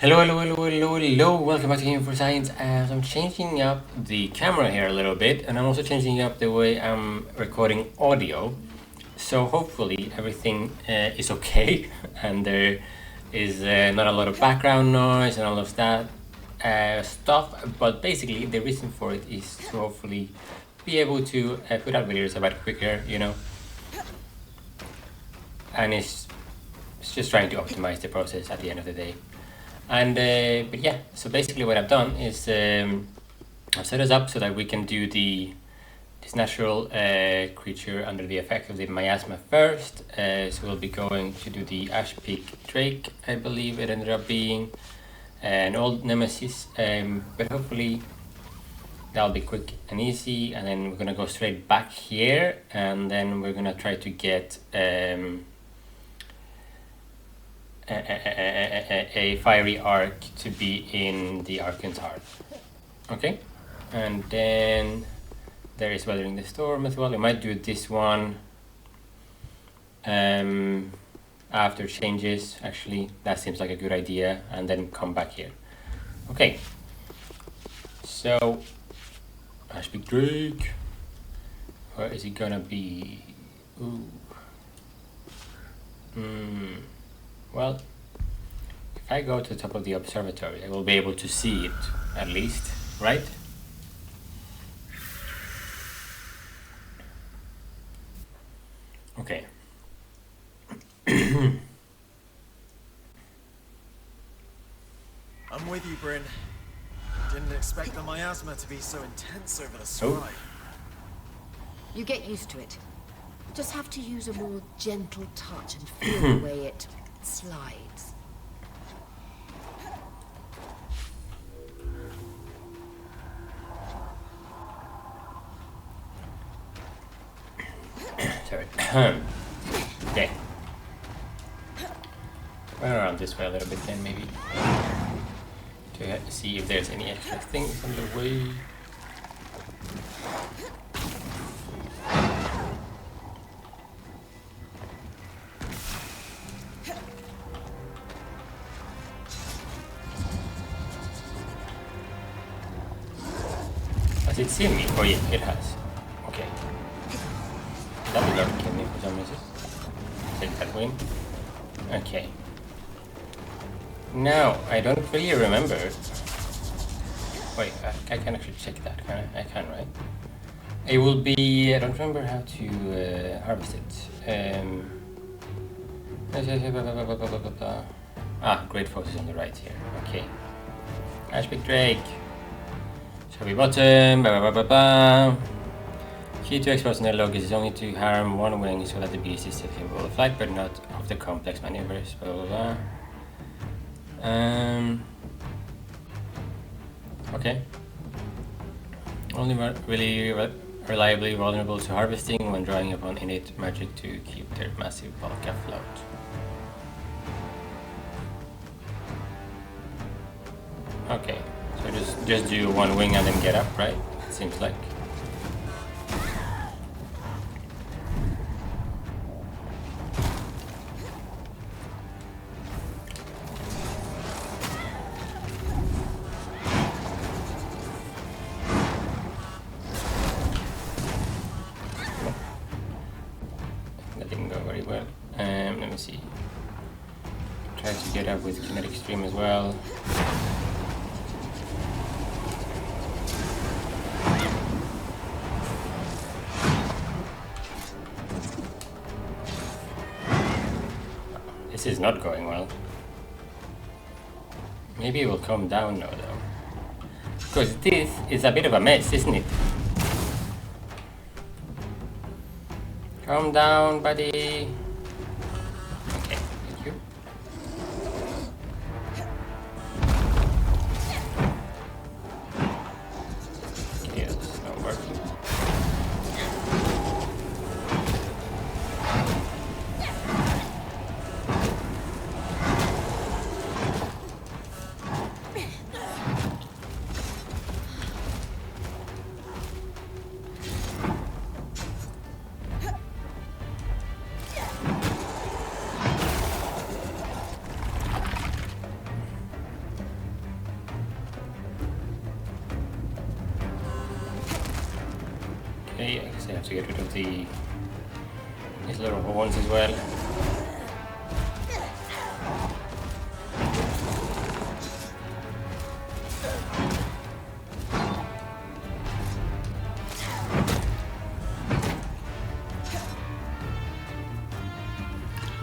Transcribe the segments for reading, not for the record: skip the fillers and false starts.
Hello, welcome back to Game for Science. As I'm changing up the camera here a little bit, and I'm also changing up the way I'm recording audio. So hopefully everything is okay, and there is not a lot of background noise and all of that stuff. But basically, the reason for it is to hopefully be able to put out videos a bit quicker, and it's just trying to optimize the process at the end of the day. And but yeah, so basically what I've done is I've set us up so that we can do this natural creature under the effect of the miasma first. So we'll be going to do the Ash Peak Drake, I believe it ended up being an old nemesis, but hopefully that'll be quick and easy. And then we're gonna go straight back here, and then we're gonna try to get a fiery arc to be in the Archon's Heart. Okay, and then there is Weathering the Storm as well. We might do this one after changes. Actually, that seems like a good idea, and then come back here. Okay, so Ashpeak Drake, where is he gonna be? Ooh. Well, if I go to the top of the observatory, I will be able to see it, at least, right? Okay. I'm with you, Bryn. Didn't expect the miasma to be so intense over the sky. Oh. You get used to it. Just have to use a more gentle touch and feel the way it slides. Sorry. Okay. Run around this way a little bit then, maybe. To see if there's any extra things on the way. Has it seen me? Oh yeah, it has. Okay. That did not kill me for some reason. Take that win. Okay. Now, I don't really remember. Wait, I can actually check that, can I? I can, right? It will be... I don't remember how to harvest it. Great focus on the right here. Okay. Ashpeak Drake. Shabby bottom. Key to exposing the locus is only to harm one wing so that the beast is still capable of flight, but not of the complex maneuvers. Okay. Only really reliably vulnerable to harvesting when drawing upon innate magic to keep their massive bulk afloat. Okay, so just do one wing and then get up, right? It seems like. That didn't go very well. Let me see. Try to get up with kinetic stream as well. This is not going well. Maybe it will calm down now though. Because this is a bit of a mess, isn't it? Calm down, buddy. Okay, thank you. Okay, that's not working. Okay, I guess I have to get rid of these little horns as well.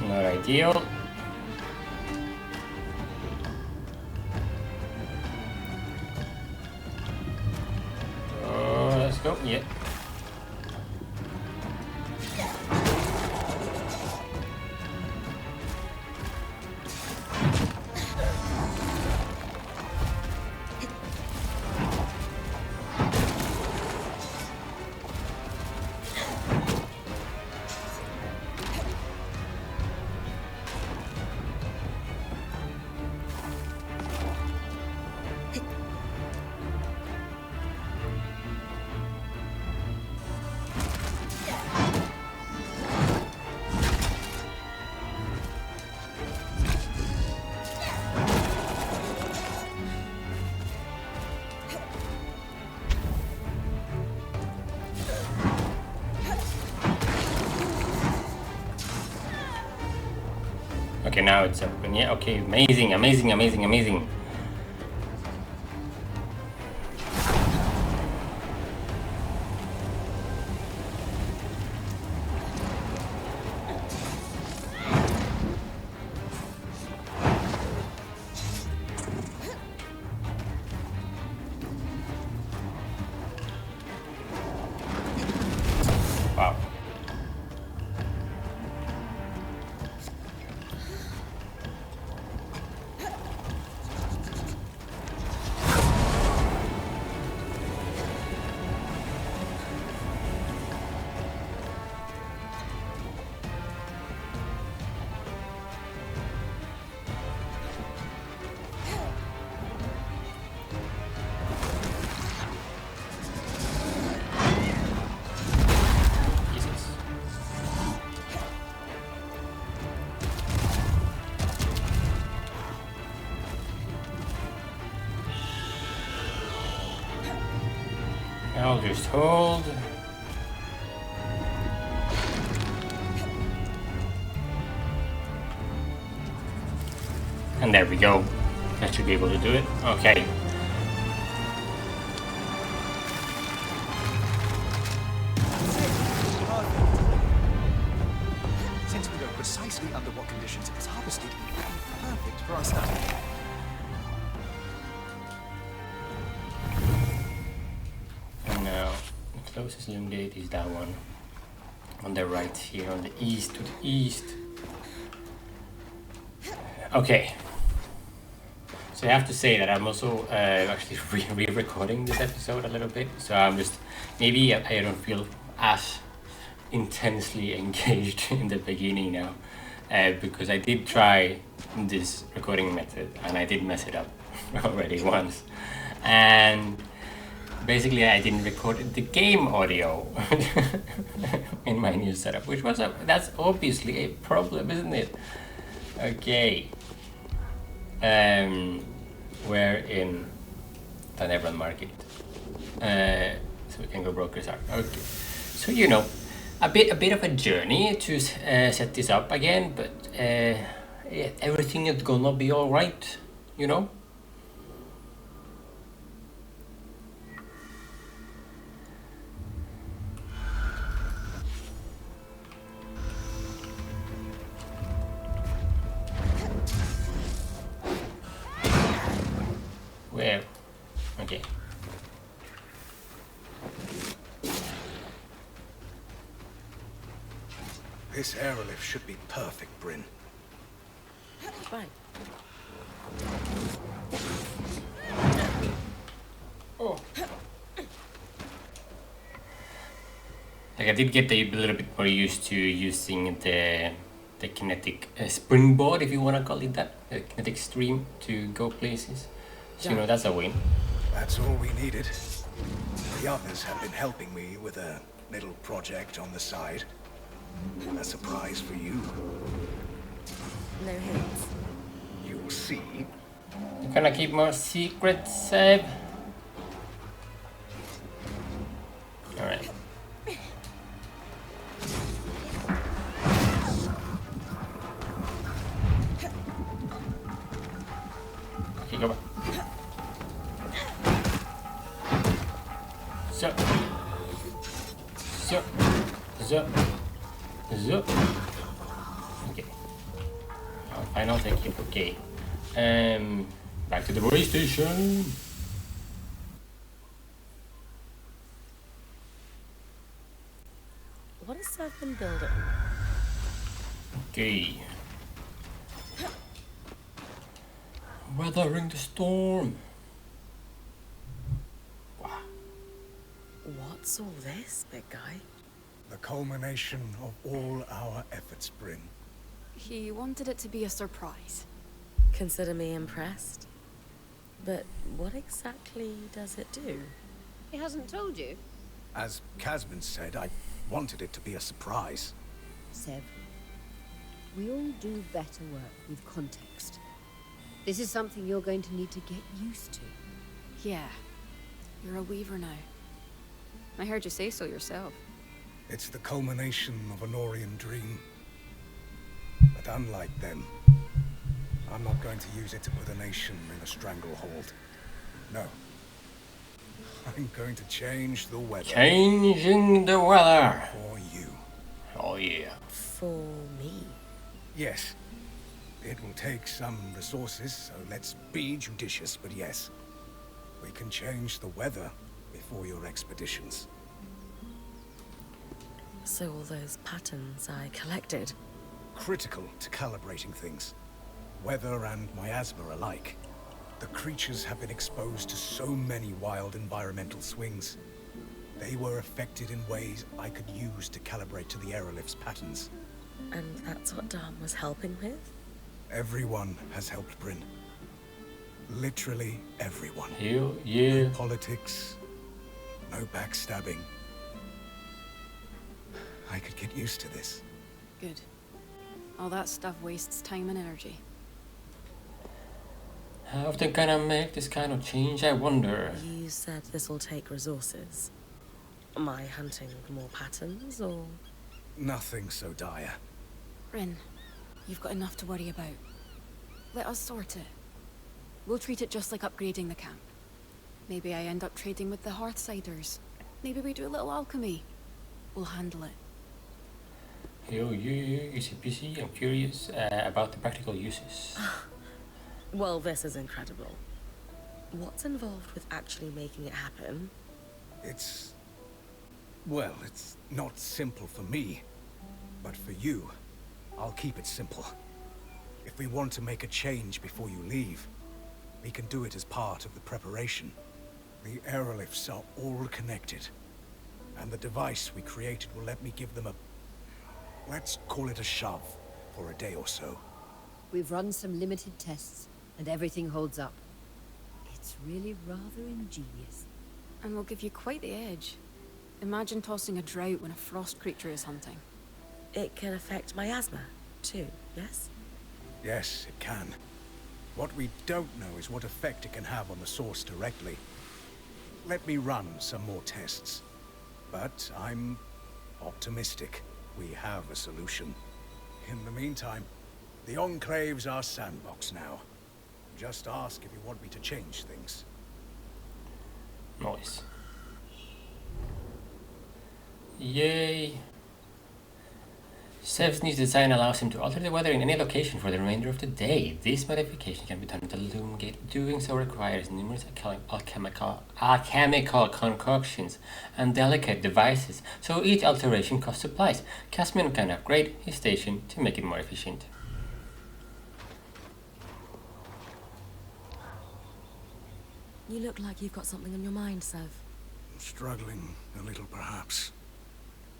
Not ideal. Oh, let's go. Yeah. Okay, now it's open. Yeah, okay, amazing, amazing, amazing, amazing. Wow. Jesus. I'll just hold. And there we go. That should be able to do it. Okay. Since we know precisely under what conditions it was harvested, perfect for our study. And now the closest loom gate is that one. On the right here, on the east, to the east. Okay. So I have to say that I'm also actually re-recording this episode a little bit. So I'm just, maybe I don't feel as intensely engaged in the beginning now. Because I did try this recording method and I did mess it up already once. And basically I didn't record the game audio in my new setup, which was that's obviously a problem, isn't it? Okay. We're in the Neverland Market. So we can go brokers are. Okay. So you know, a bit of a journey to set this up again, but everything is gonna be all right, you know. Where? Okay. This aerolift should be perfect, Bryn. Right. Oh. Like I did get a little bit more used to using the kinetic springboard, if you want to call it that, the kinetic stream to go places. So you know that's a win. That's all we needed. The others have been helping me with a little project on the side. A surprise for you. No hints. You'll see. You gonna keep more secrets, Seb? Alright. Okay, go back. So. Okay. Final take it. Okay. Back to the voice station. What has Sev been building? Okay. Weathering the storm. Wow. What's all this, big guy? The culmination of all our efforts, Bryn. He wanted it to be a surprise. Consider me impressed. But what exactly does it do? He hasn't told you? As Casman said, I wanted it to be a surprise. Sev, we all do better work with context. This is something you're going to need to get used to. Yeah. You're a weaver now. I heard you say so yourself. It's the culmination of an Orion dream. But unlike them, I'm not going to use it to put a nation in a stranglehold. No. I'm going to change the weather. Changing the weather. For you. Oh yeah. For me? Yes. It will take some resources, so let's be judicious, but yes. We can change the weather before your expeditions. So all those patterns I collected. Critical to calibrating things. Weather and miasma alike. The creatures have been exposed to so many wild environmental swings. They were affected in ways I could use to calibrate to the aerolith's patterns. And that's what Dom was helping with? Everyone has helped Bryn. Literally everyone. Hell yeah. No politics, no backstabbing. I could get used to this. Good. All that stuff wastes time and energy. How often can I make this kind of change, I wonder? You said this will take resources. Am I hunting more patterns, or...? Nothing so dire. Rin, you've got enough to worry about. Let us sort it. We'll treat it just like upgrading the camp. Maybe I end up trading with the Hearthsiders. Maybe we do a little alchemy. We'll handle it. Hell yeah, easy peasy. I'm curious about the practical uses. Well, this is incredible. What's involved with actually making it happen? It's... well, it's not simple for me. But for you, I'll keep it simple. If we want to make a change before you leave, we can do it as part of the preparation. The aeroliths are all connected. And the device we created will let me give them a... let's call it a shove for a day or so. We've run some limited tests, and everything holds up. It's really rather ingenious. And we'll give you quite the edge. Imagine tossing a drought when a frost creature is hunting. It can affect miasma, too, yes? Yes, it can. What we don't know is what effect it can have on the source directly. Let me run some more tests. But I'm optimistic we have a solution. In the meantime, the Enclave's our sandbox now. Just ask if you want me to change things. Nice. Yay. Sev's new design allows him to alter the weather in any location for the remainder of the day. This modification can be done with the Loom Gate. Doing so requires numerous alchemical concoctions and delicate devices, so each alteration costs supplies. Casman can upgrade his station to make it more efficient. You look like you've got something on your mind, Sev. Struggling a little, perhaps.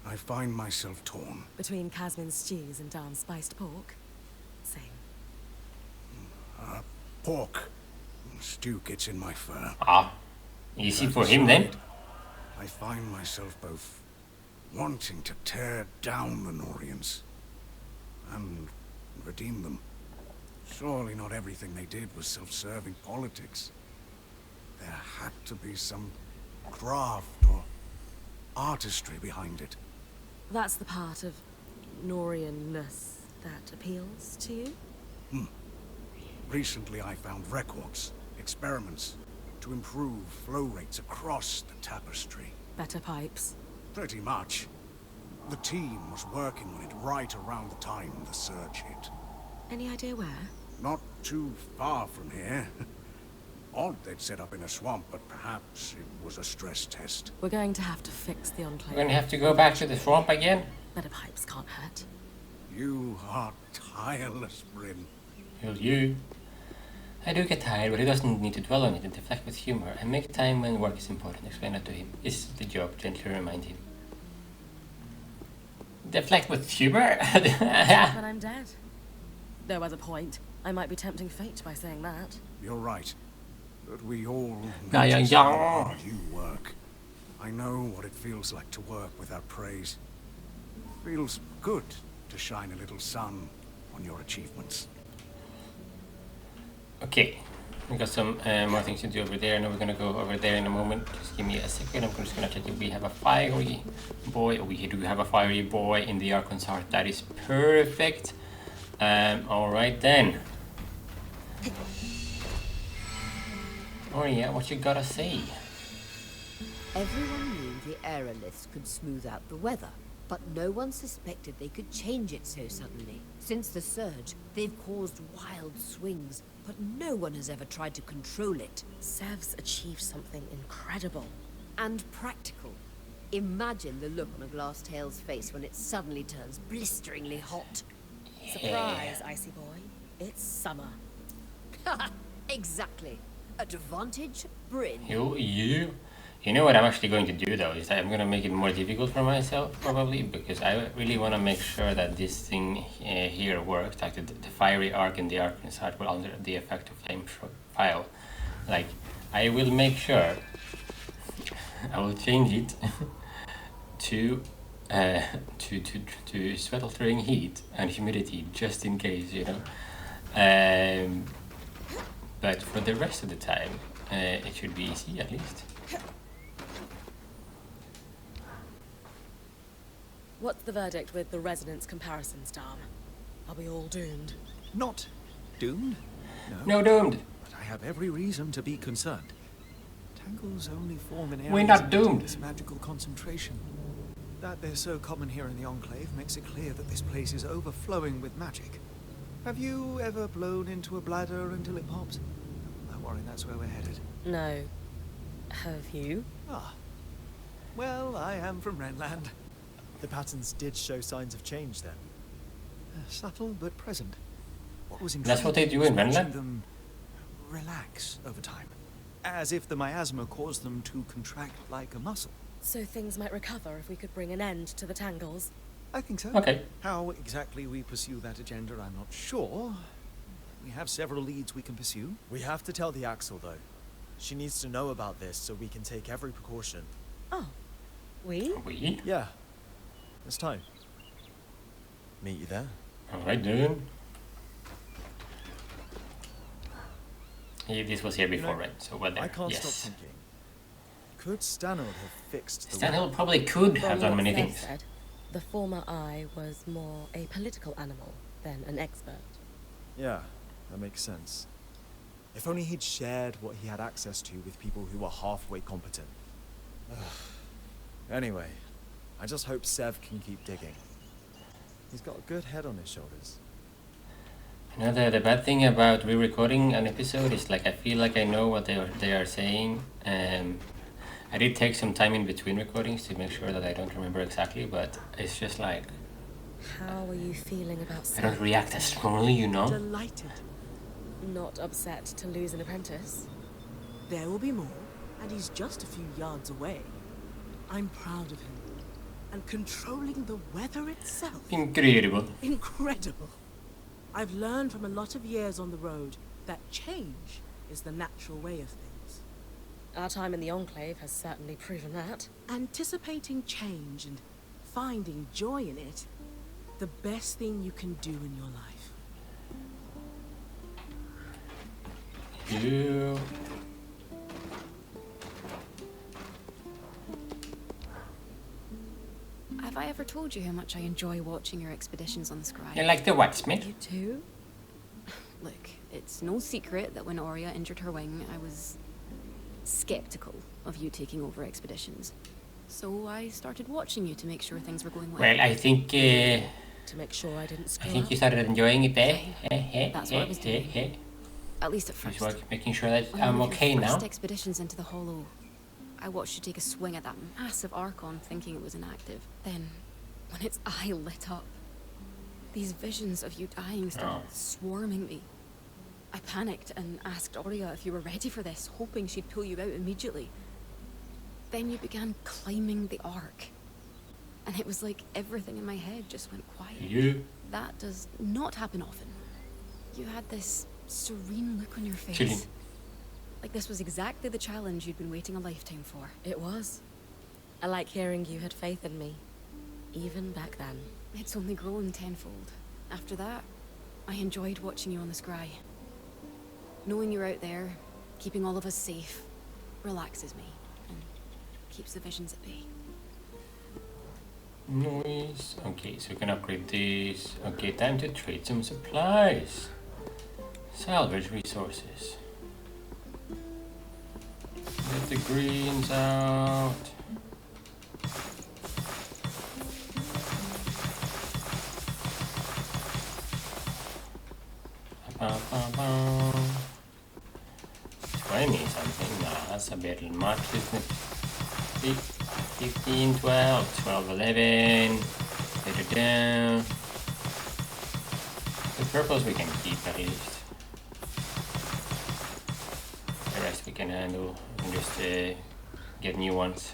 I find myself torn. Between Casman's stews and Darn's spiced pork? Same. Pork. Stew gets in my fur. Ah, easy That for him then. aside, I find myself both wanting to tear down the Norians and redeem them. Surely not everything they did was self-serving politics. There had to be some craft or artistry behind it. That's the part of Norian-ness that appeals to you? Recently I found records, experiments, to improve flow rates across the tapestry. Better pipes. Pretty much. The team was working on it right around the time the surge hit. Any idea where? Not too far from here. Odd they'd set up in a swamp, but perhaps it was a stress test. We're going to have to fix the We're enclave. gonna have to go back to the swamp again. Better pipes can't hurt. You are tireless, Bryn. Will you? I do get tired, but he doesn't need to dwell on it and deflect with humor and make time when work is important. Explain that to him. It's the job, gently remind him. Deflect with humor? When I'm dead. No other point. I might be tempting fate by saying that. You're right. But we all Yeah, yeah, notice yeah. how hard you work. I know what it feels like to work without praise. Feels good to shine a little sun on your achievements. Okay, we got some more things to do over there, and we're gonna go over there in a moment. Just give me a second. I'm just gonna check if we have a fiery boy. We do have a fiery boy in the Archon's heart. That is perfect. All right then. Oh yeah, what you gotta say? Everyone knew the aeroliths could smooth out the weather, but no one suspected they could change it so suddenly. Since the surge, they've caused wild swings, but no one has ever tried to control it. Sev's achieved something incredible. And practical. Imagine the look on a glass tail's face when it suddenly turns blisteringly hot. Surprise, Icy Boy. It's summer. Exactly. Advantage, Bryn. You know what I'm actually going to do though, is that I'm going to make it more difficult for myself probably, because I really want to make sure that this thing here works, like the fiery arc and the arc inside will under the effect of flame file. Like, I will make sure, I will change it to sweat altering heat and humidity, just in case, you know. But for the rest of the time, it should be easy at least. What's the verdict with the resonance comparisons, Dom? Are we all doomed? Not doomed? No doomed. But I have every reason to be concerned. Tangles only form in areas We're not of doomed. this magical concentration. That they're so common here in the Enclave makes it clear that this place is overflowing with magic. Have you ever blown into a bladder until it pops? I worry that's where we're headed. No. Have you? Ah. Well, I am from Renland. The patterns did show signs of change then. Subtle but present. What was That's what they do was in watching Renland? them relax over time. As if the miasma caused them to contract like a muscle. So things might recover if we could bring an end to the tangles. I think so. Okay. How exactly we pursue that agenda, I'm not sure. We have several leads we can pursue. We have to tell the Axel, though. She needs to know about this so we can take every precaution. Oh. We? We? Yeah. It's time. Meet you there. Alright, dude. This was here before, know, right? So what there? I can't Yes. stop thinking. Could Stanhope have fixed the Stanhill probably could have From done what many Sev things. said, the former I was more a political animal than an expert. Yeah, that makes sense. If only he'd shared what he had access to with people who were halfway competent. Anyway, I just hope Sev can keep digging. He's got a good head on his shoulders. You know, the bad thing about re-recording an episode is like I feel like I know what they are saying. I did take some time in between recordings to make sure that I don't remember exactly, but it's just like How are you feeling about I don't Sev? react as strongly, you know? Delighted. Not upset to lose an apprentice? There will be more, and he's just a few yards away. I'm proud of him. And controlling the weather itself. Incredible. Incredible. I've learned from a lot of years on the road that change is the natural way of things. Our time in the Enclave has certainly proven that. Anticipating change and finding joy in it, the best thing you can do in your life. You. Have I ever told you how much I enjoy watching your expeditions on the Scry? You like the what, Smith? You too? Look, it's no secret that when Aurea injured her wing, I was skeptical of you taking over expeditions. So I started watching you to make sure things were going well. Well, I think To make sure I didn't screw you up. started enjoying it there. That's what I was doing. At least at first. Just making sure that On I'm one of okay your now. first expeditions into the Hollow, I watched you take a swing at that massive Archon thinking it was inactive. Then, when its eye lit up, these visions of you dying started swarming me. I panicked and asked Aurea if you were ready for this, hoping she'd pull you out immediately. Then you began climbing the Ark. And it was like everything in my head just went quiet. You That does not happen often. You had this serene look on your face. chilling. Like this was exactly the challenge you'd been waiting a lifetime for. It was. I like hearing you had faith in me, even back then. It's only grown tenfold. After that, I enjoyed watching you on the scry. Knowing you're out there, keeping all of us safe, relaxes me and keeps the visions at bay. Noise. Okay, so we can upgrade this. Okay, time to trade some supplies. Salvage resources. Get the greens out. Ba, ba, ba. 20 something. Nah, that's a bit much, isn't it? 15, 12, 12, 11. Put it down. The purples we can keep at least. The rest we can handle and just get new ones.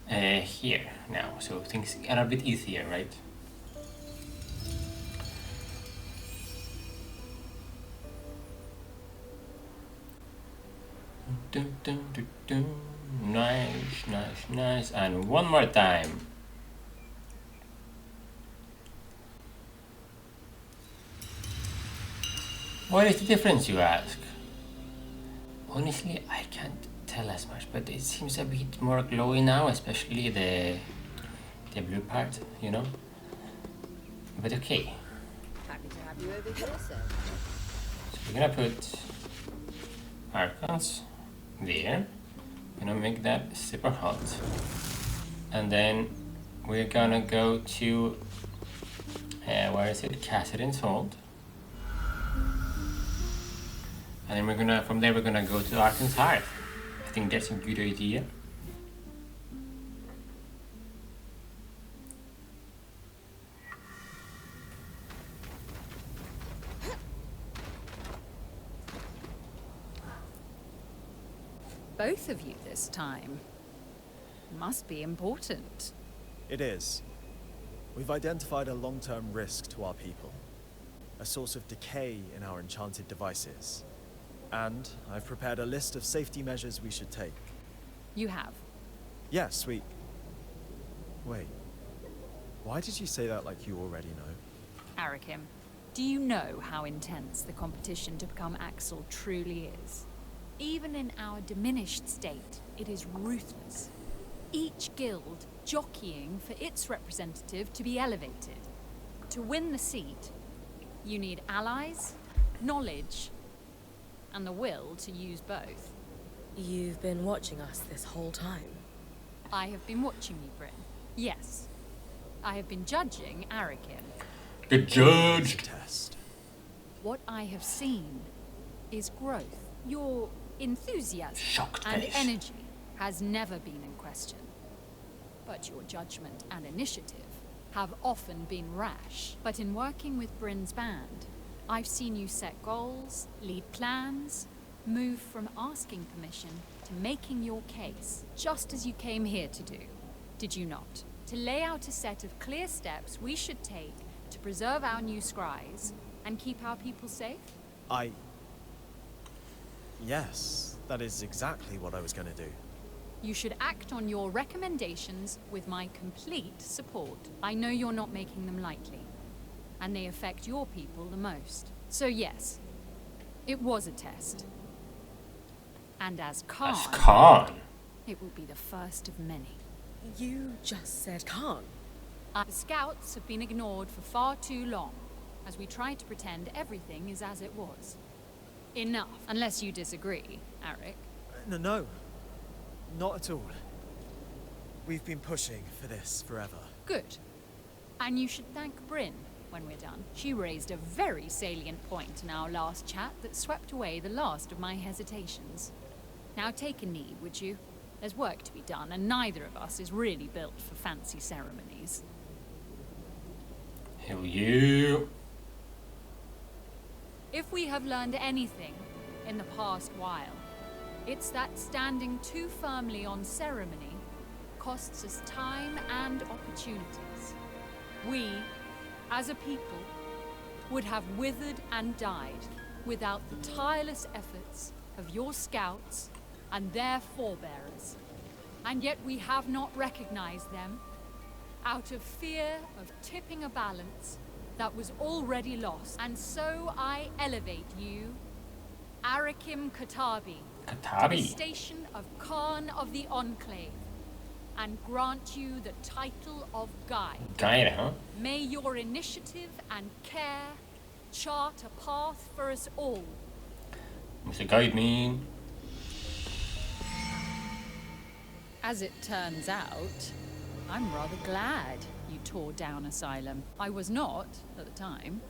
Here now, so things are a bit easier, right? Dun, dun, dun, dun. Nice, nice, nice. And one more time. What is the difference, you ask? Honestly, I can't tell as much, but it seems a bit more glowy now, especially the blue part, you know? But okay. Happy to have you over here, sir. So we're gonna put Archons there. Gonna make that super hot. And then we're gonna go to where is it? Cassidy's Hold. And then we're gonna from there we're gonna go to Archon's Hearth. I think that's a good idea. Both of you this time. Must be important. It is. We've identified a long-term risk to our people, a source of decay in our enchanted devices. And I've prepared a list of safety measures we should take. You have. Yes, we... Wait. Why did you say that like you already know? Arakim, do you know how intense the competition to become Axel truly is? Even in our diminished state, it is ruthless. Each guild jockeying for its representative to be elevated. To win the seat, you need allies, knowledge, and the will to use both. You've been watching us this whole time. I have been watching you, Bryn. Yes. I have been judging Arakim. The judge. Test. What I have seen is growth. Your enthusiasm Shocked and face. energy has never been in question. But your judgment and initiative have often been rash. But in working with Bryn's band, I've seen you set goals, lead plans, move from asking permission to making your case, just as you came here to do, did you not? To lay out a set of clear steps we should take to preserve our new scries and keep our people safe? Yes, that is exactly what I was going to do. You should act on your recommendations with my complete support. I know you're not making them lightly, and they affect your people the most. So yes, it was a test. And as Khan, it will be the first of many. You just said Khan. The scouts have been ignored for far too long. as we try to pretend everything is as it was. Enough, unless you disagree, Arik. No, not at all. We've been pushing for this forever. Good. And you should thank Bryn when we're done. She raised a very salient point in our last chat that swept away the last of my hesitations. Now take a knee, would you? There's work to be done, and neither of us is really built for fancy ceremonies. Hell yeah. If we have learned anything in the past while, it's that standing too firmly on ceremony costs us time and opportunities. We, as a people, would have withered and died without the tireless efforts of your scouts and their forebearers. And yet we have not recognized them out of fear of tipping a balance that was already lost. And so I elevate you, Arakim Katabi, to the station of Khan of the Enclave, and grant you the title of Guide. Guide, huh? May your initiative and care chart a path for us all. Mr. Guide me. As it turns out, I'm rather glad you tore down Asylum. I was not, at the time,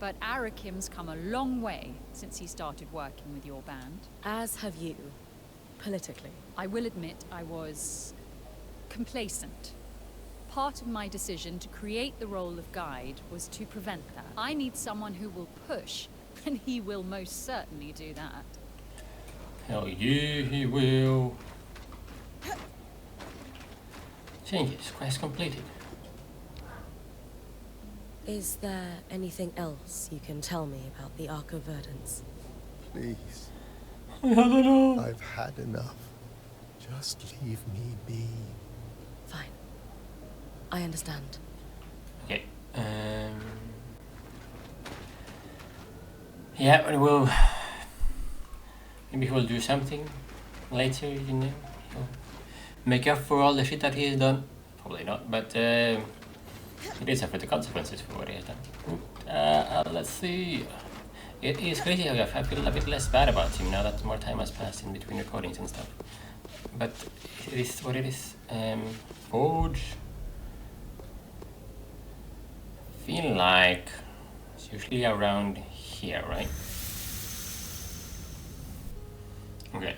but Arakim's come a long way since he started working with your band. As have you, politically. I will admit I was complacent. Part of my decision to create the role of guide was to prevent that. I need someone who will push, and he will most certainly do that. Hell yeah, he will. Changes. Quest completed. Is there anything else you can tell me about the Ark of Verdance? Please. I don't know. I've had enough. Just leave me be. Fine. I understand. Okay. Yeah, we will. Maybe he will do something later, you know. He'll make up for all the shit that he has done. Probably not, but he did suffer the consequences for what he has done. Let's see. It is crazy how I feel a bit less bad about him now that more time has passed in between recordings and stuff. But it is what it is. Forge. Feel like it's usually around here, right? Okay.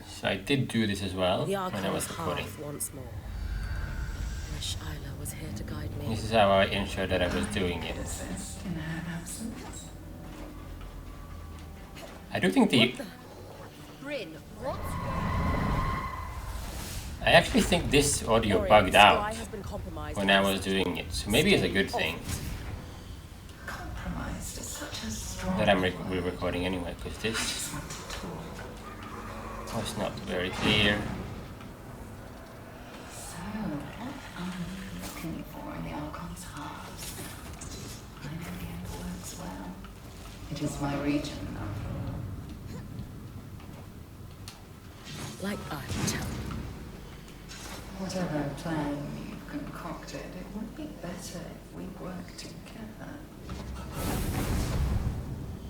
So I did do this as well The when I was recording. Half once more. Wish Isla was here to guide me. This is how I ensured that I was doing it. I do think the... Bryn, what? I actually think this audio Sorry, bugged the out sky has been compromised when I was doing it. So maybe it's a good thing Compromised is such a strong that I'm re-recording anyway, because this was not very clear. So, what are you looking for in the Archon's heart? I know the Ember works well. It is my region, after all. Like I tell you. Whatever plan you've concocted, it would be better if we worked together.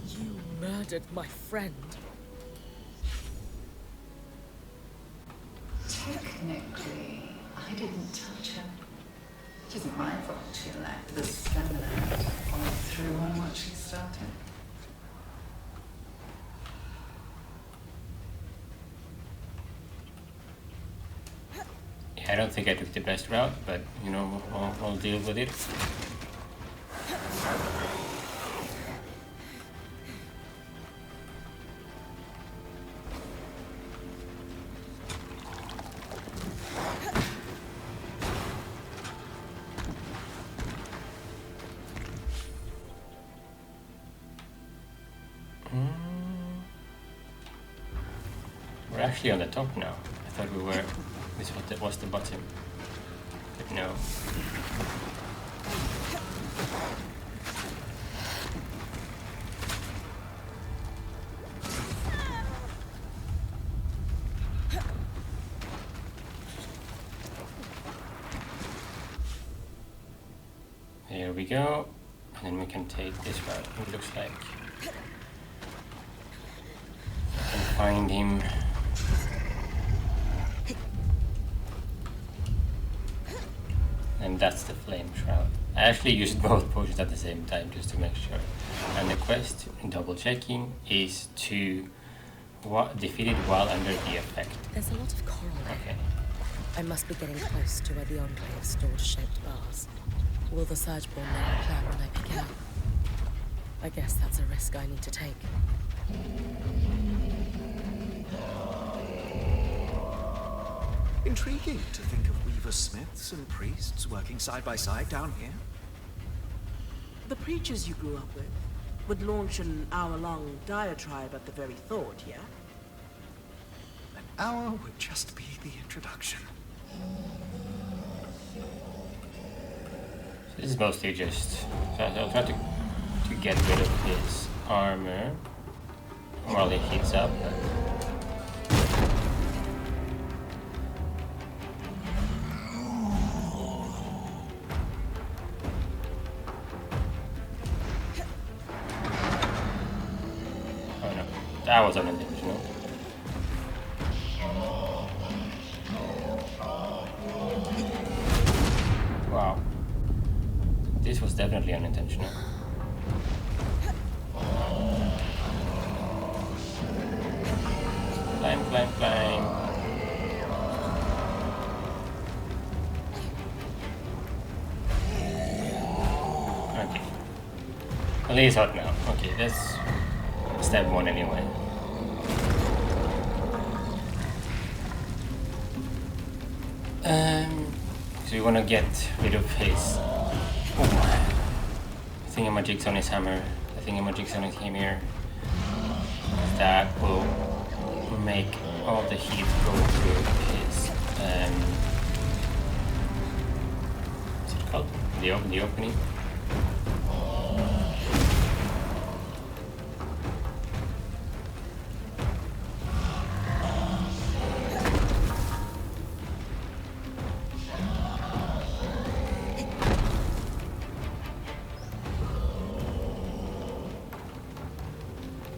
You murdered my friend. Technically, I didn't touch her. It isn't my fault she lacked the stamina to follow through on what she started. Yeah, I don't think I took the best route, but you know, I'll deal with it. We're actually on the top now. I thought we were. This was the bottom. But no. we go. And then we can take this route. It looks like I can find him. And that's the flame shroud. I actually used both potions at the same time just to make sure. And the quest, double checking, is to defeat it while under the effect. There's a lot of coral there. Okay. I must be getting close to where the Enclave stored shaped bars. Will the Surgeborn know a plan when I pick it up? I guess that's a risk I need to take. Intriguing to think of weaver smiths and priests working side by side down here. The preachers you grew up with would launch an hour-long diatribe at the very thought, yeah? An hour would just be the introduction. So this is mostly just... I'll try to get rid of his armor while he heats up. Oh no, that was unintentional. Wow, this was definitely unintentional. Climb. Okay. Well, he's hot now. Okay, that's step one anyway. So we want to get rid of his thingamajigs on his hammer, the thingamajigs on his hammer. That will make all the heat go through his what's it called? The opening.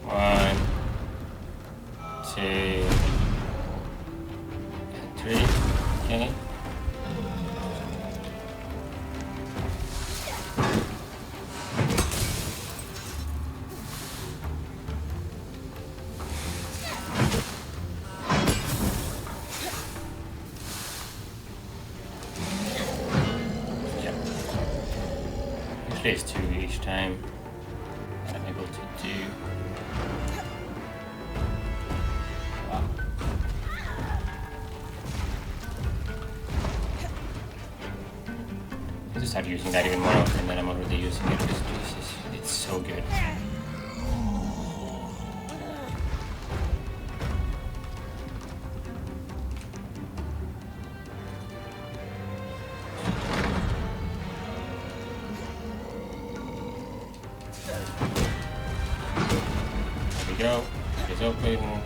One, two, three. Okay. Yeah. At least two each time. I'm able to do. I just start using that even more often than I'm already using it. It's so good. There we go. It's open.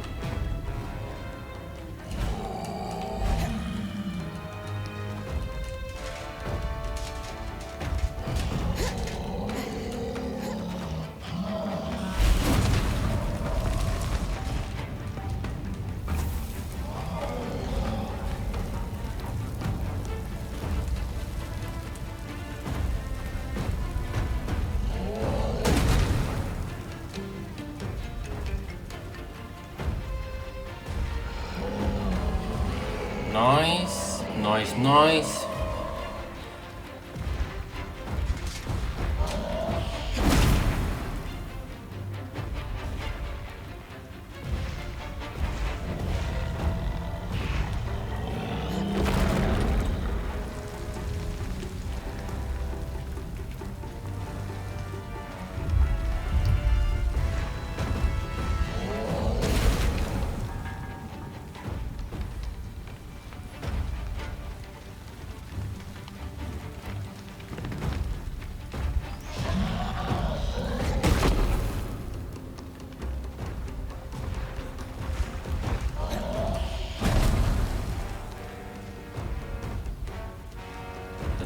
Nice.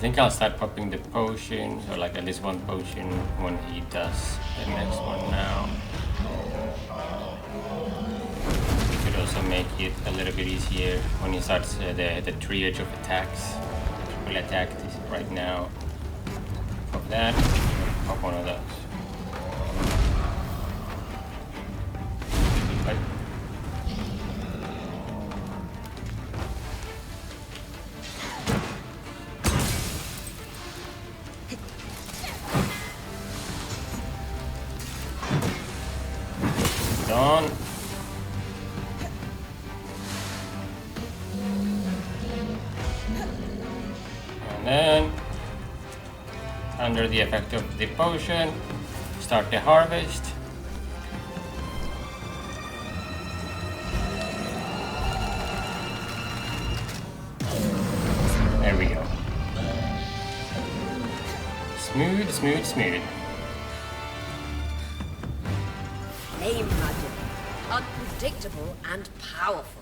think I'll start popping the potions, or like at least one potion when he does the next one now. We could also make it a little bit easier when he starts the triage of attacks. Triple attack this right now. Pop that, pop one of those. But done. And then, under the effect of the potion, start the harvest. There we go. Smooth, smooth, smooth. Flame magic. Unpredictable and powerful.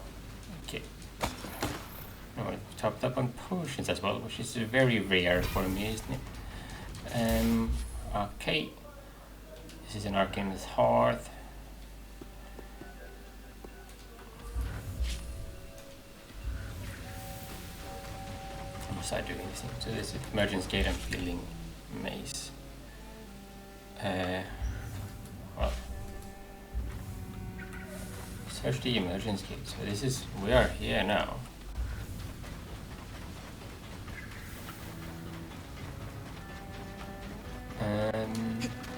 Okay. Now I've topped up on potions as well, which is very rare for me, isn't it? Okay. This is an Arcanist Hearth. How was I doing this thing? So this is Emergence Gate and Healing Mace. Well. Search the Emergence Gate. So this is, we are here now.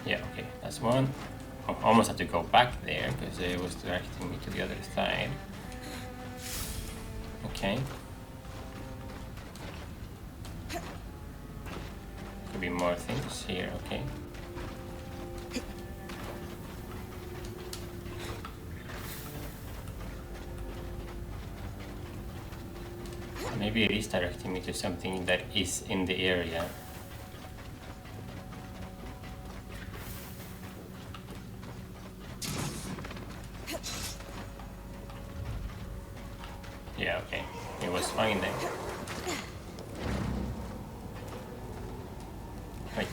Yeah, okay, that's one. I almost had to go back there because it was directing me to the other side. Okay. Could be more things here, okay. Maybe it is directing me to something that is in the area. Yeah, okay. It was fine then. Wait.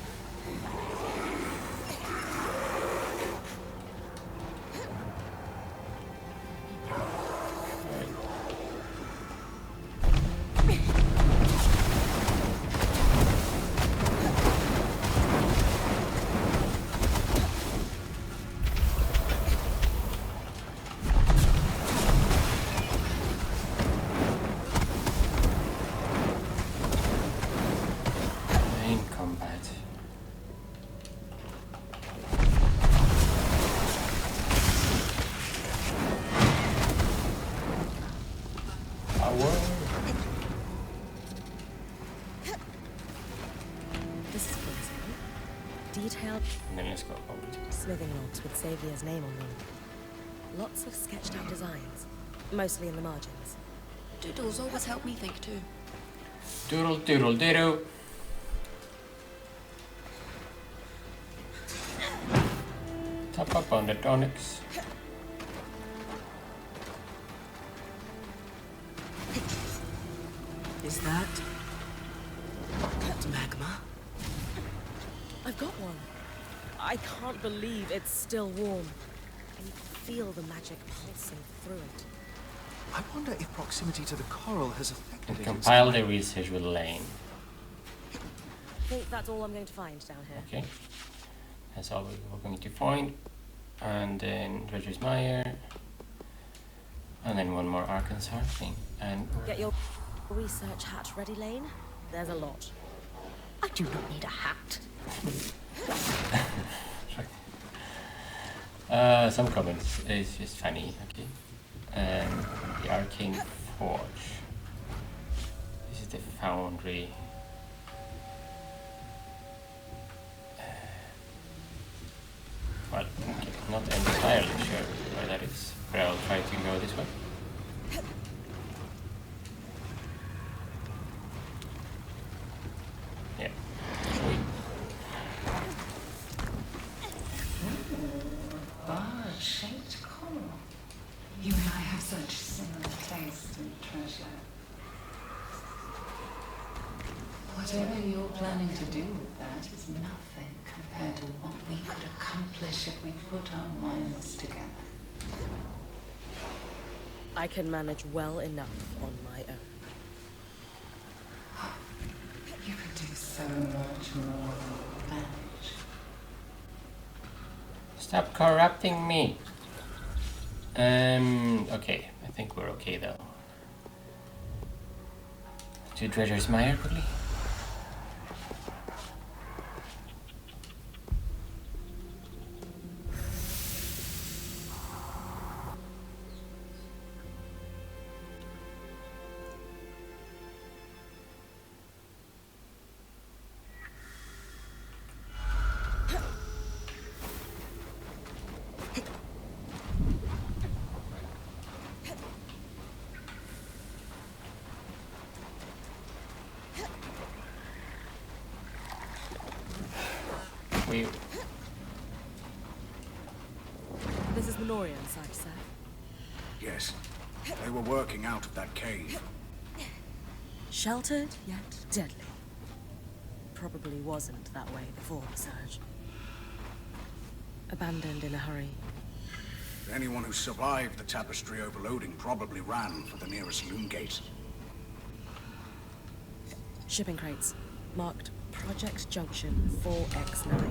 Detailed And then let's go over to smithing logs with Xavier's name on them. Lots of sketched out designs, mostly in the margins. Doodles always help me think too. doodle doodle doodle. Top up on the tonics. Is that magma? I've got one. I can't believe it's still warm. And you can feel the magic pulsing through it. I wonder if proximity to the coral has affected it. Compile the research with Lane. I think that's all I'm going to find down here. Okay. That's all we're going to find. And then Treasure's Mire. And then one more Arkansas thing. And Get your research hat ready, Lane. There's a lot. I do not need a hat. some comments. It's just funny. Okay. The Arcane Forge. This is the foundry. Well, okay, not entirely sure where that is, but I'll try to go this way. Yeah. Bar-shaped coral. You and I have such similar tastes in treasure. Whatever you're planning to do with that is nothing compared to what we could accomplish if we put our minds together. I can manage well enough on my own. You could do so much more than manage. Stop corrupting me. Okay, I think we're okay though. To Dredger's Mire quickly. This is Minoria inside, sir. Yes. They were working out of that cave. Sheltered, yet deadly. Probably wasn't that way before the surge. Abandoned in a hurry. Anyone who survived the tapestry overloading probably ran for the nearest loom gate. Shipping crates. Marked Project Junction 4X9.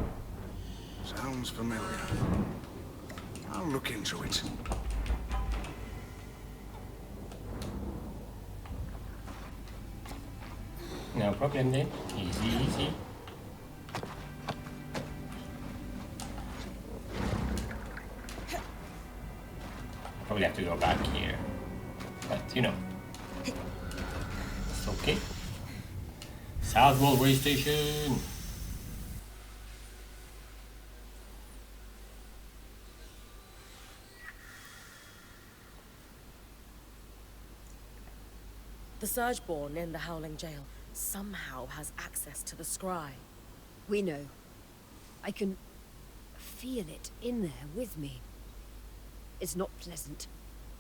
Sounds familiar. I'll look into it. No problem then. Easy, easy. Probably have to go back here. But you know. It's okay. South Railway Station. The Surgeborn in the Howling Jail somehow has access to the scry. We know. I can feel it in there with me. It's not pleasant.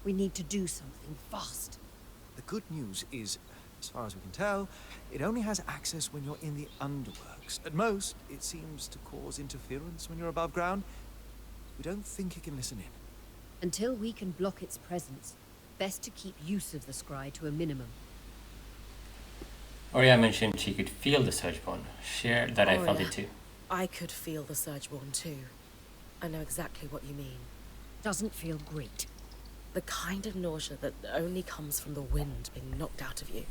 We need to do something fast. The good news is, as far as we can tell, it only has access when you're in the underworks. At most, it seems to cause interference when you're above ground. We don't think it can listen in. Until we can block its presence, best to keep use of the scry to a minimum. Oria mentioned she could feel the Surgeborn. Share that I felt Oria, it too. I could feel the Surgeborn too. I know exactly what you mean. Doesn't feel great. The kind of nausea that only comes from the wind being knocked out of you.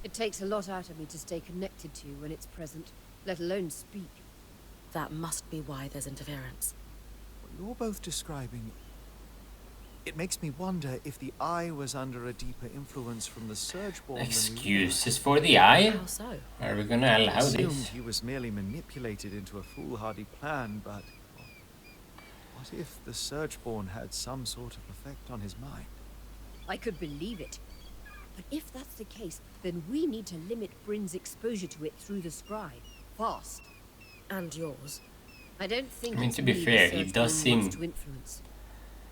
It takes a lot out of me to stay connected to you when it's present, let alone speak. That must be why there's interference. What you're both describing, it makes me wonder if the Eye was under a deeper influence from the Surgeborn than we Excuses for the Eye? How so? Are we gonna allow assumed this? he was merely manipulated into a foolhardy plan, but what if the Surgeborn had some sort of effect on his mind? I could believe it. But if that's the case, then we need to limit Bryn's exposure to it through the scry. Fast. And yours. I don't think I mean, it's to be me fair, the he does Surgeborn seem wants to influence.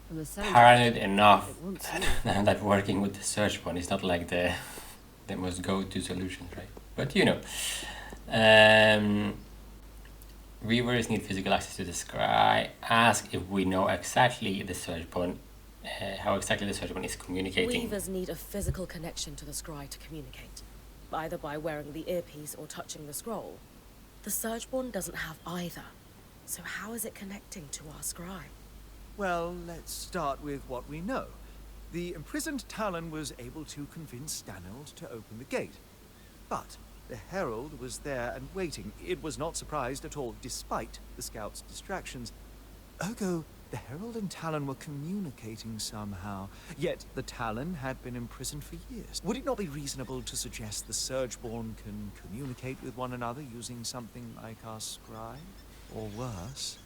From the sound of paranoid it, enough it wants you. that working with the Surgeborn is not like the most go-to solution, right? But you know, Reavers need physical access to the scry. Ask if we know exactly the Surgeborn, how exactly the Surgeborn is communicating. Weavers need a physical connection to the scry to communicate, either by wearing the earpiece or touching the scroll. The Surgeborn doesn't have either, so how is it connecting to our scry? Well, let's start with what we know. The imprisoned Talon was able to convince Stanold to open the gate. But the Herald was there and waiting. It was not surprised at all, despite the scout's distractions. Ergo, the Herald and Talon were communicating somehow. Yet the Talon had been imprisoned for years. Would it not be reasonable to suggest the Surgeborn can communicate with one another using something like our scry? Or worse,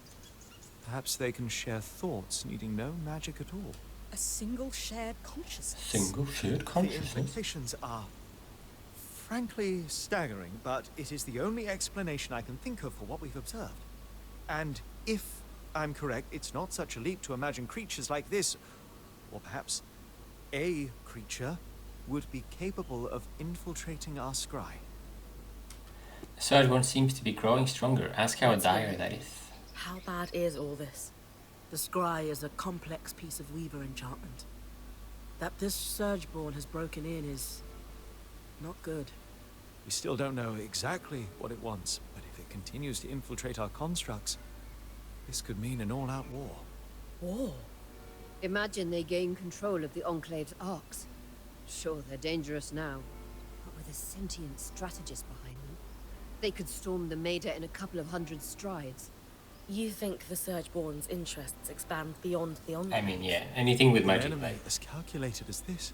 perhaps they can share thoughts needing no magic at all. A single shared consciousness. Single shared The consciousness. implications are frankly staggering, but it is the only explanation I can think of for what we've observed. And if I'm correct, it's not such a leap to imagine creatures like this, or perhaps a creature, would be capable of infiltrating our scry. Surgeborn seems to be growing stronger. Ask how dire that is. How bad is all this? The scry is a complex piece of Weaver enchantment. That this Surgeborn has broken in is not good. We still don't know exactly what it wants, but if it continues to infiltrate our constructs, this could mean an all-out war. War? Imagine they gain control of the Enclave's arcs. Sure, they're dangerous now, but with a sentient strategist behind them, they could storm the Maida in a couple of hundred strides. You think the Surgeborn's interests expand beyond the Enclave? I mean, yeah, anything with An magic. enemy Like, as calculated as this.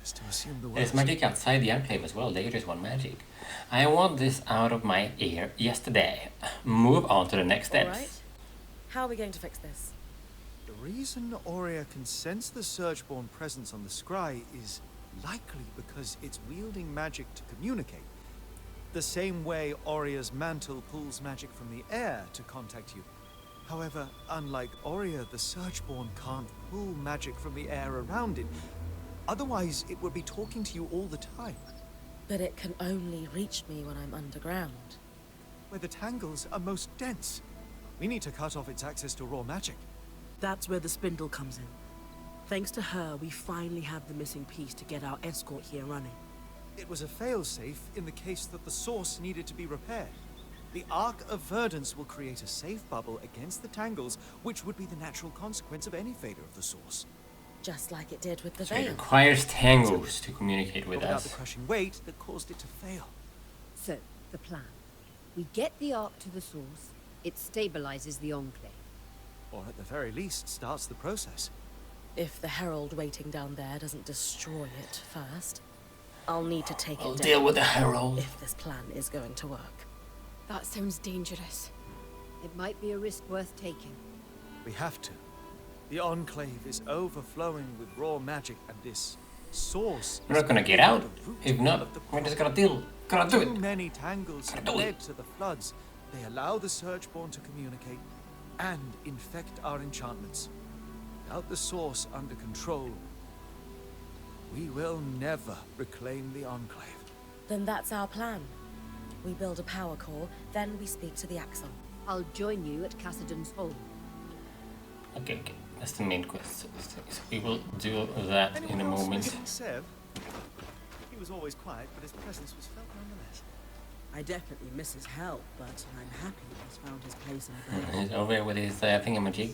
Is to assume the there's worst. magic outside the Enclave as well. They just want magic. I want this out of my ear yesterday. Move on to the next steps. Alright. How are we going to fix this? The reason Aurea can sense the Surgeborn presence on the scry is likely because it's wielding magic to communicate. The same way Aurea's mantle pulls magic from the air to contact you. However, unlike Aurea, the Surgeborn can't pull magic from the air around it. Otherwise, it would be talking to you all the time. But it can only reach me when I'm underground. Where the tangles are most dense. We need to cut off its access to raw magic. That's where the spindle comes in. Thanks to her, we finally have the missing piece to get our escort here running. It was a failsafe in the case that the source needed to be repaired. The Arc of Verdance will create a safe bubble against the tangles, which would be the natural consequence of any failure of the source. Just like it did with the So it veil. requires tangles to communicate with But without the us. crushing weight that caused it to fail. So, the plan. We get the arc to the source, it stabilizes the Enclave. Or at the very least, starts the process. If the Herald waiting down there doesn't destroy it first, I'll need to take I'll it down. deal with the Herald. If this plan is going to work. That sounds dangerous. It might be a risk worth taking. We have to. The Enclave is overflowing with raw magic, and this source We're not gonna get out. the root If not, of the we're just problem. gonna deal. Gotta do Too it. many tangles have Gotta do it. led to the floods. They allow the Surgeborn to communicate and infect our enchantments. Without the source under control, we will never reclaim the Enclave. Then that's our plan. We build a power core, then we speak to the Axon. I'll join you at Cassidon's Hall. Okay. That's the main quest. So we will do that in a Anyone else moment. missing Sev? He was always quiet, but his presence was felt nonetheless. I definitely miss his help, but I'm happy he's found his place in the band. He's over with his thingamajig.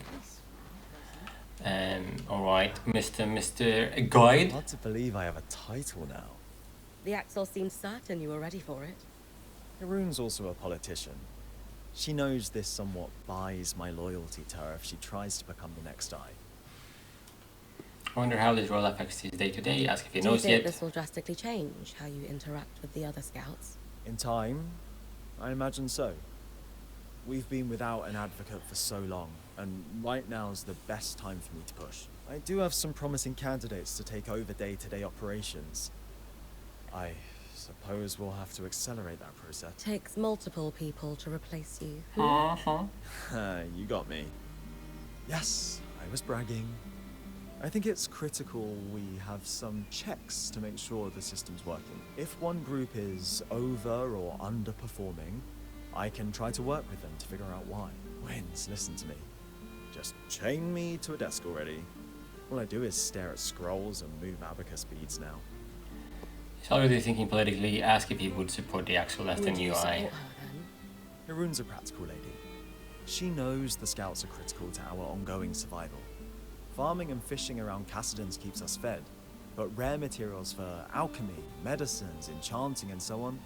Alright, Mr. Guide. Hard to believe I have a title now. The Axel seemed certain you were ready for it. Haroon's also a politician. She knows this somewhat buys my loyalty to her if she tries to become the next eye. I wonder how this role affects his day to day. Ask if he Do you knows think yet. this will drastically change how you interact with the other scouts? In time, I imagine so. We've been without an advocate for so long, and right now's the best time for me to push. I do have some promising candidates to take over day-to-day operations. I suppose we'll have to accelerate that process. Takes multiple people to replace you. You got me. Yes, I was bragging. I think it's critical we have some checks to make sure the system's working. If one group is over or underperforming, I can try to work with them to figure out why. Wins, listen to me. Just chain me to a desk already. All I do is stare at scrolls and move abacus beads now. He's already thinking politically. Ask if he would support the Axel as the Would you new support eye. her then? Haroon's a practical lady. She knows the scouts are critical to our ongoing survival. Farming and fishing around Cassidon's keeps us fed, but rare materials for alchemy, medicines, enchanting and so on,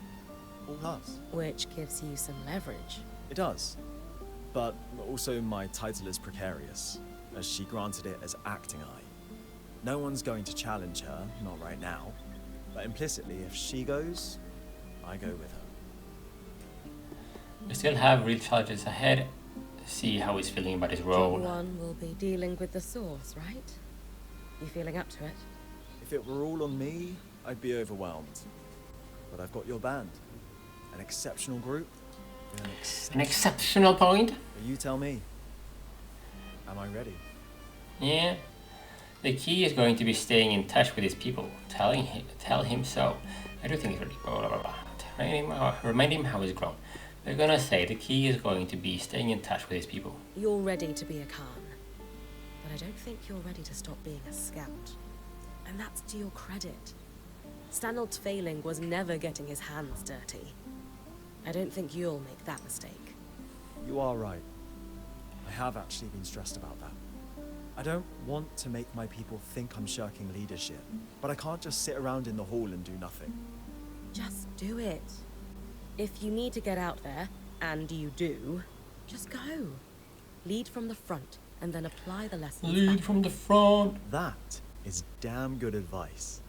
all hers. Which gives you some leverage. It does. But also my title is precarious, as she granted it as acting eye. No one's going to challenge her, not right now. But implicitly, if she goes, I go with her. We still have real challenges ahead. See how he's feeling about his role. One will be dealing with the source, right? You feeling up to it? If it were all on me, I'd be overwhelmed. But I've got your band. An exceptional group. with An exceptional point? You tell me. Am I ready? Yeah. The key is going to be staying in touch with his people. Tell him so. I do think he's ready. Blah, blah, blah, blah. remind him how he's grown. We're gonna say the key is going to be staying in touch with his people. You're ready to be a Khan, but I don't think you're ready to stop being a scout. And that's to your credit. Stanhold's failing was never getting his hands dirty. I don't think you'll make that mistake. You are right. I have actually been stressed about that. I don't want to make my people think I'm shirking leadership, but I can't just sit around in the hall and do nothing. Just do it. If you need to get out there, and you do, just go. Lead from the front, and then apply the lessons. Lead from the front. That is damn good advice.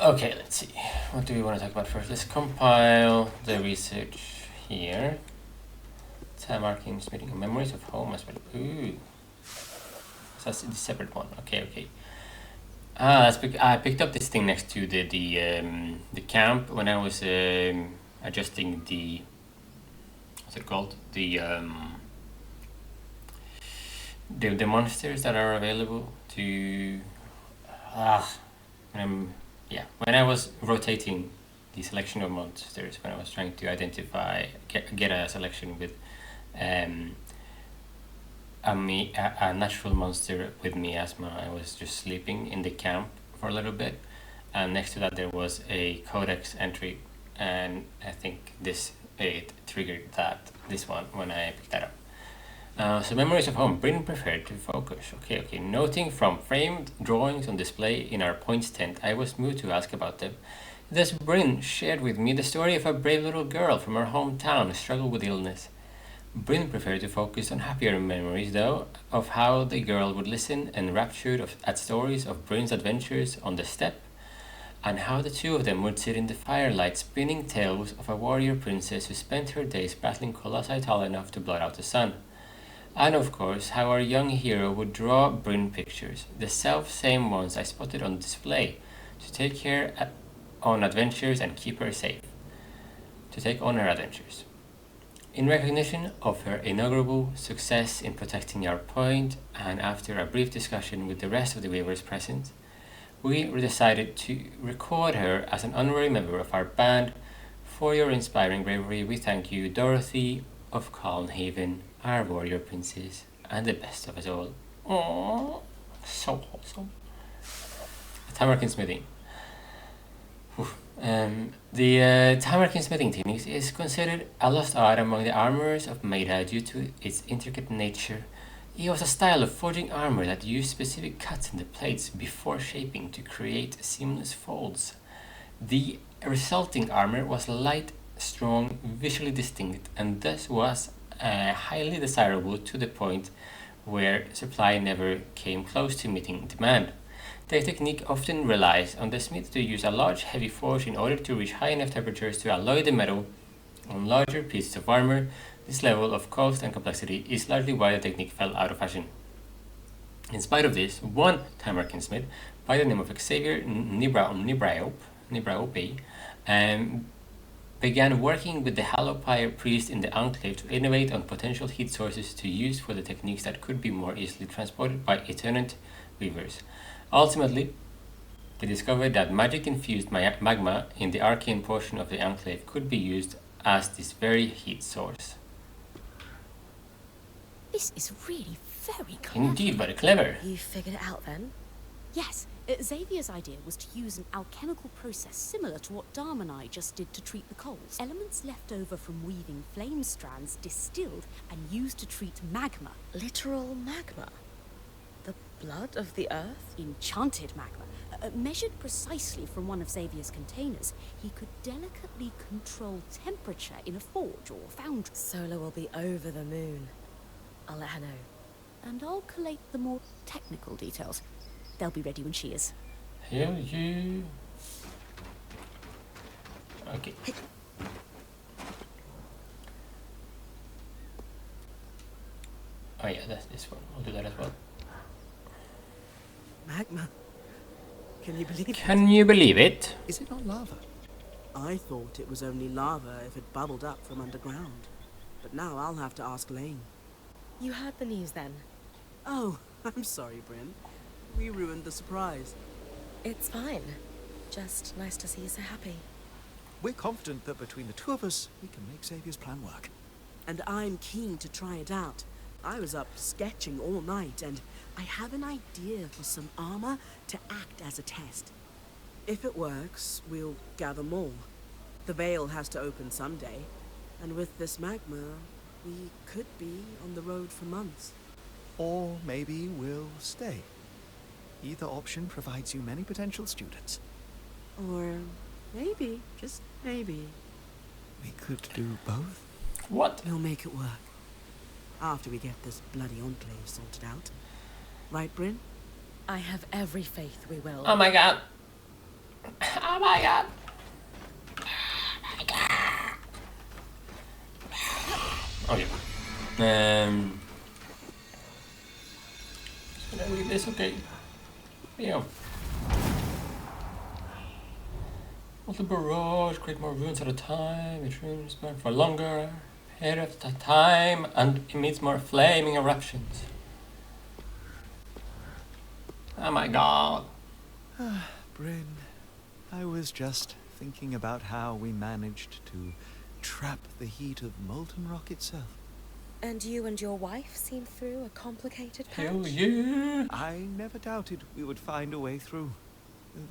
Okay, let's see. What do we want to talk about first? Let's compile the research here. Time markings, meeting memories of home as well. Ooh. So that's the separate one. Okay. I picked up this thing next to the camp when I was adjusting the, what's it called? The monsters that are available to when I was rotating the selection of monsters, when I was trying to identify get a selection with a natural monster with miasma. I was just sleeping in the camp for a little bit, and next to that there was a codex entry, and I think it triggered this one when I picked that up. So memories of home. Bryn preferred to focus. Okay. Noting from framed drawings on display in our points tent, I was moved to ask about them. Thus Bryn shared with me the story of a brave little girl from her hometown who struggled with illness. Bryn preferred to focus on happier memories, though, of how the girl would listen enraptured at stories of Bryn's adventures on the steppe, and how the two of them would sit in the firelight spinning tales of a warrior princess who spent her days battling colossi tall enough to blot out the sun. And of course, how our young hero would draw Bryn pictures, the self-same ones I spotted on display, to take her on adventures and keep her safe. To take on her adventures. In recognition of her inaugural success in protecting our point, and after a brief discussion with the rest of the weavers present, we decided to record her as an honorary member of our band. For your inspiring bravery, we thank you, Dorothy of Calmhaven, our warrior princess, and the best of us all. Aww, so wholesome. Tamarkin smithing. The Tamarkin smithing technique is considered a lost art among the armorers of Maida due to its intricate nature. It was a style of forging armor that used specific cuts in the plates before shaping to create seamless folds. The resulting armor was light, strong, visually distinct, and thus was highly desirable to the point where supply never came close to meeting demand. The technique often relies on the smith to use a large heavy forge in order to reach high enough temperatures to alloy the metal on larger pieces of armor. This level of cost and complexity is largely why the technique fell out of fashion. In spite of this, one Tamarkin smith by the name of Xavier Nibraope began working with the Halopire priest in the Enclave to innovate on potential heat sources to use for the techniques that could be more easily transported by itinerant weavers. Ultimately, they discovered that magic-infused magma in the arcane portion of the Enclave could be used as this very heat source. This is really very clever. Indeed, very clever. You figured it out then? Yes, Xavier's idea was to use an alchemical process similar to what Dharma and I just did to treat the coals. Elements left over from weaving flame strands distilled and used to treat magma. Literal magma? The blood of the earth? Enchanted magma. Measured precisely from one of Xavier's containers, he could delicately control temperature in a forge or foundry. Sola will be over the moon. I'll let her know. And I'll collate the more technical details. They'll be ready when she is. Hell yeah. Okay. Oh yeah, that's this one. I'll do that as well. Magma. Can you believe it? Can you believe it? Is it not lava? I thought it was only lava if it bubbled up from underground. But now I'll have to ask Lane. You heard the news then? Oh, I'm sorry, Bryn. We ruined the surprise. It's fine. Just nice to see you so happy. We're confident that between the two of us, we can make Xavier's plan work. And I'm keen to try it out. I was up sketching all night, and I have an idea for some armor to act as a test. If it works, we'll gather more. The veil has to open someday, and with this magma, we could be on the road for months. Or maybe we'll stay. Either option provides you many potential students. Or maybe, just maybe, We could do both. What? we'll make it work. After we get this bloody enclave sorted out. Right, Bryn? I have every faith we will. Oh my god. Oh my god. Okay. Should I read this? Okay. Yeah. The barrage create more runes at a time. Each rune is burned for longer, air at a time, and emits more flaming eruptions. Oh my god. Bryn, I was just thinking about how we managed to trap the heat of molten rock itself. And you and your wife seem through a complicated patch? Hell yeah. I never doubted we would find a way through.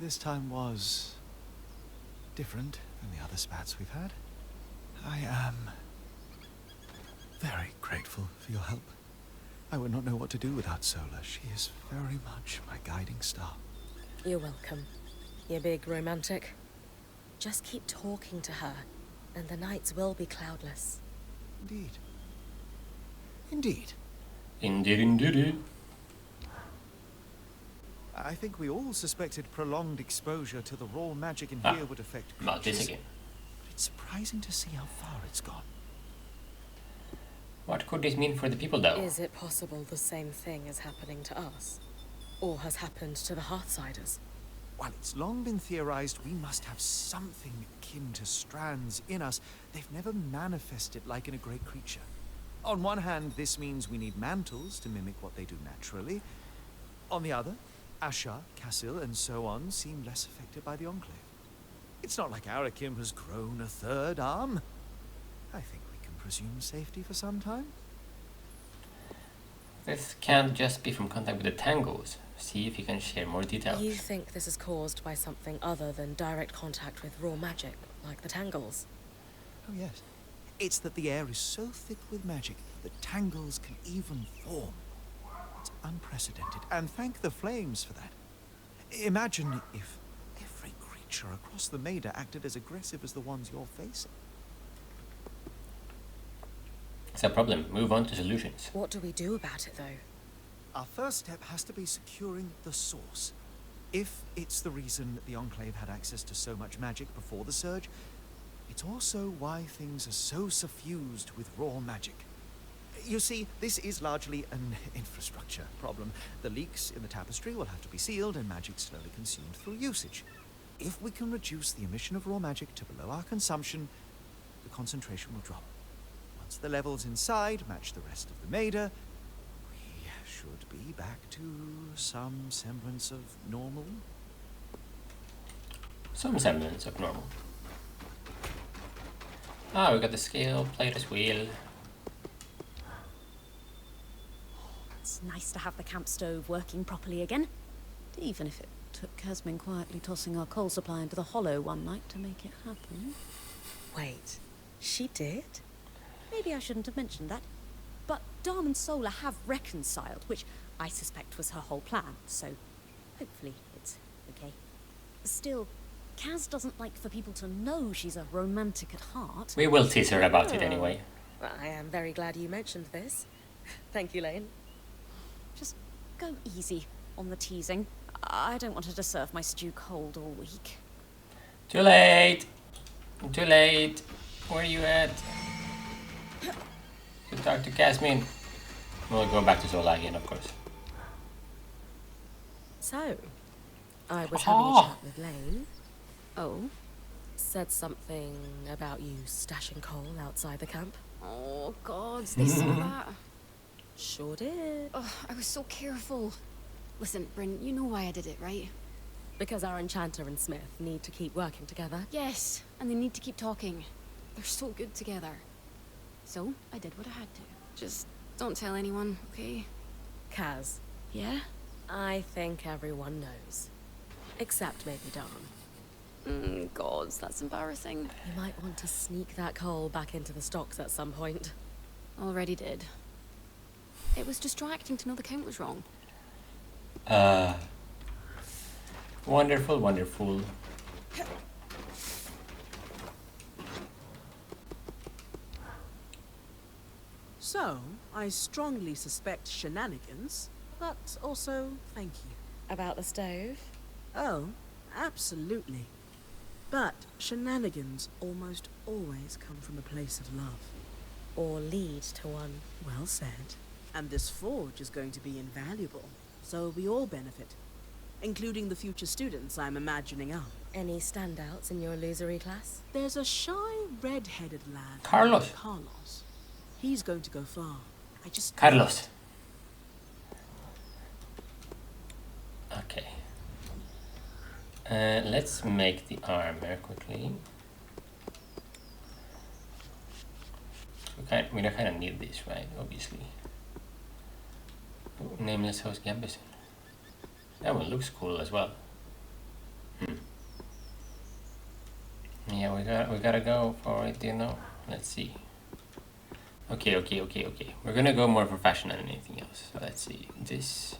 This time was different than the other spats we've had. I am very grateful for your help. I would not know what to do without Sola. She is very much my guiding star. You're welcome. You big romantic. Just keep talking to her, and the nights will be cloudless. Indeed. Indeed. Indeed. I think we all suspected prolonged exposure to the raw magic in here would affect Not this creatures. again. But it's surprising to see how far it's gone. What could this mean for the people though? Is it possible the same thing is happening to us? Or has happened to the Hearthsiders? While it's long been theorized we must have something akin to Strands in us, they've never manifested like in a great creature. On one hand, this means we need mantles to mimic what they do naturally. On the other, Asha, Cassil, and so on seem less affected by the Enclave. It's not like Arakim has grown a third arm. I think we can presume safety for some time. This can't just be from contact with the Tangles. See if you can share more details. You think this is caused by something other than direct contact with raw magic, like the Tangles? Oh yes. It's that the air is so thick with magic that tangles can even form. It's unprecedented, and thank the flames for that. Imagine if every creature across the Maida acted as aggressive as the ones you're facing. It's a problem. Move on to solutions. What do we do about it, though? Our first step has to be securing the source. If it's the reason the Enclave had access to so much magic before the Surge, it's also why things are so suffused with raw magic. You see, this is largely an infrastructure problem. The leaks in the tapestry will have to be sealed and magic slowly consumed through usage. If we can reduce the emission of raw magic to below our consumption, the concentration will drop. Once the levels inside match the rest of the Maida, we should be back to some semblance of normal. Some semblance of normal. Ah, we got the scale, Plato's wheel. It's nice to have the camp stove working properly again. Even if it took Casmin quietly tossing our coal supply into the hollow one night to make it happen. Wait, she did? Maybe I shouldn't have mentioned that. But Dharm and Sola have reconciled, which I suspect was her whole plan, so hopefully it's okay. Still, Kaz doesn't like for people to know she's a romantic at heart. We will tease her about it anyway. I am very glad you mentioned this. Thank you, Lane. Just go easy on the teasing. I don't want her to serve my stew cold all week. Too late! Too late! Where are you at? You talk to Casmin. We'll go back to Zola again, of course. So, I was having a chat with Lane. Oh? Said something about you stashing coal outside the camp. Oh, gods, they saw that. Sure did. Oh, I was so careful. Listen, Bryn, you know why I did it, right? Because our enchanter and smith need to keep working together. Yes, and they need to keep talking. They're so good together. So, I did what I had to. Just don't tell anyone, okay? Kaz, Yeah? I think everyone knows. Except maybe Dom. Gods, that's embarrassing. You might want to sneak that coal back into the stocks at some point. Already did. It was distracting to know the count was wrong. Wonderful, wonderful. So, I strongly suspect shenanigans, but also thank you. About the stove? Oh, absolutely. But shenanigans almost always come from a place of love. Or lead to one. Well said. And this forge is going to be invaluable, so we all benefit. Including the future students I'm imagining up. Any standouts in your illusory class? There's a shy, red-headed lad. Carlos. named Carlos. He's going to go far. I just... Carlos. Okay. Let's make the armor quickly. We don't kind of need this, right? Obviously. Ooh, Nameless Host Gambison. That one looks cool as well. Yeah, we gotta go for it, you know. Let's see. Okay. We're gonna go more for fashion than anything else. So let's see this.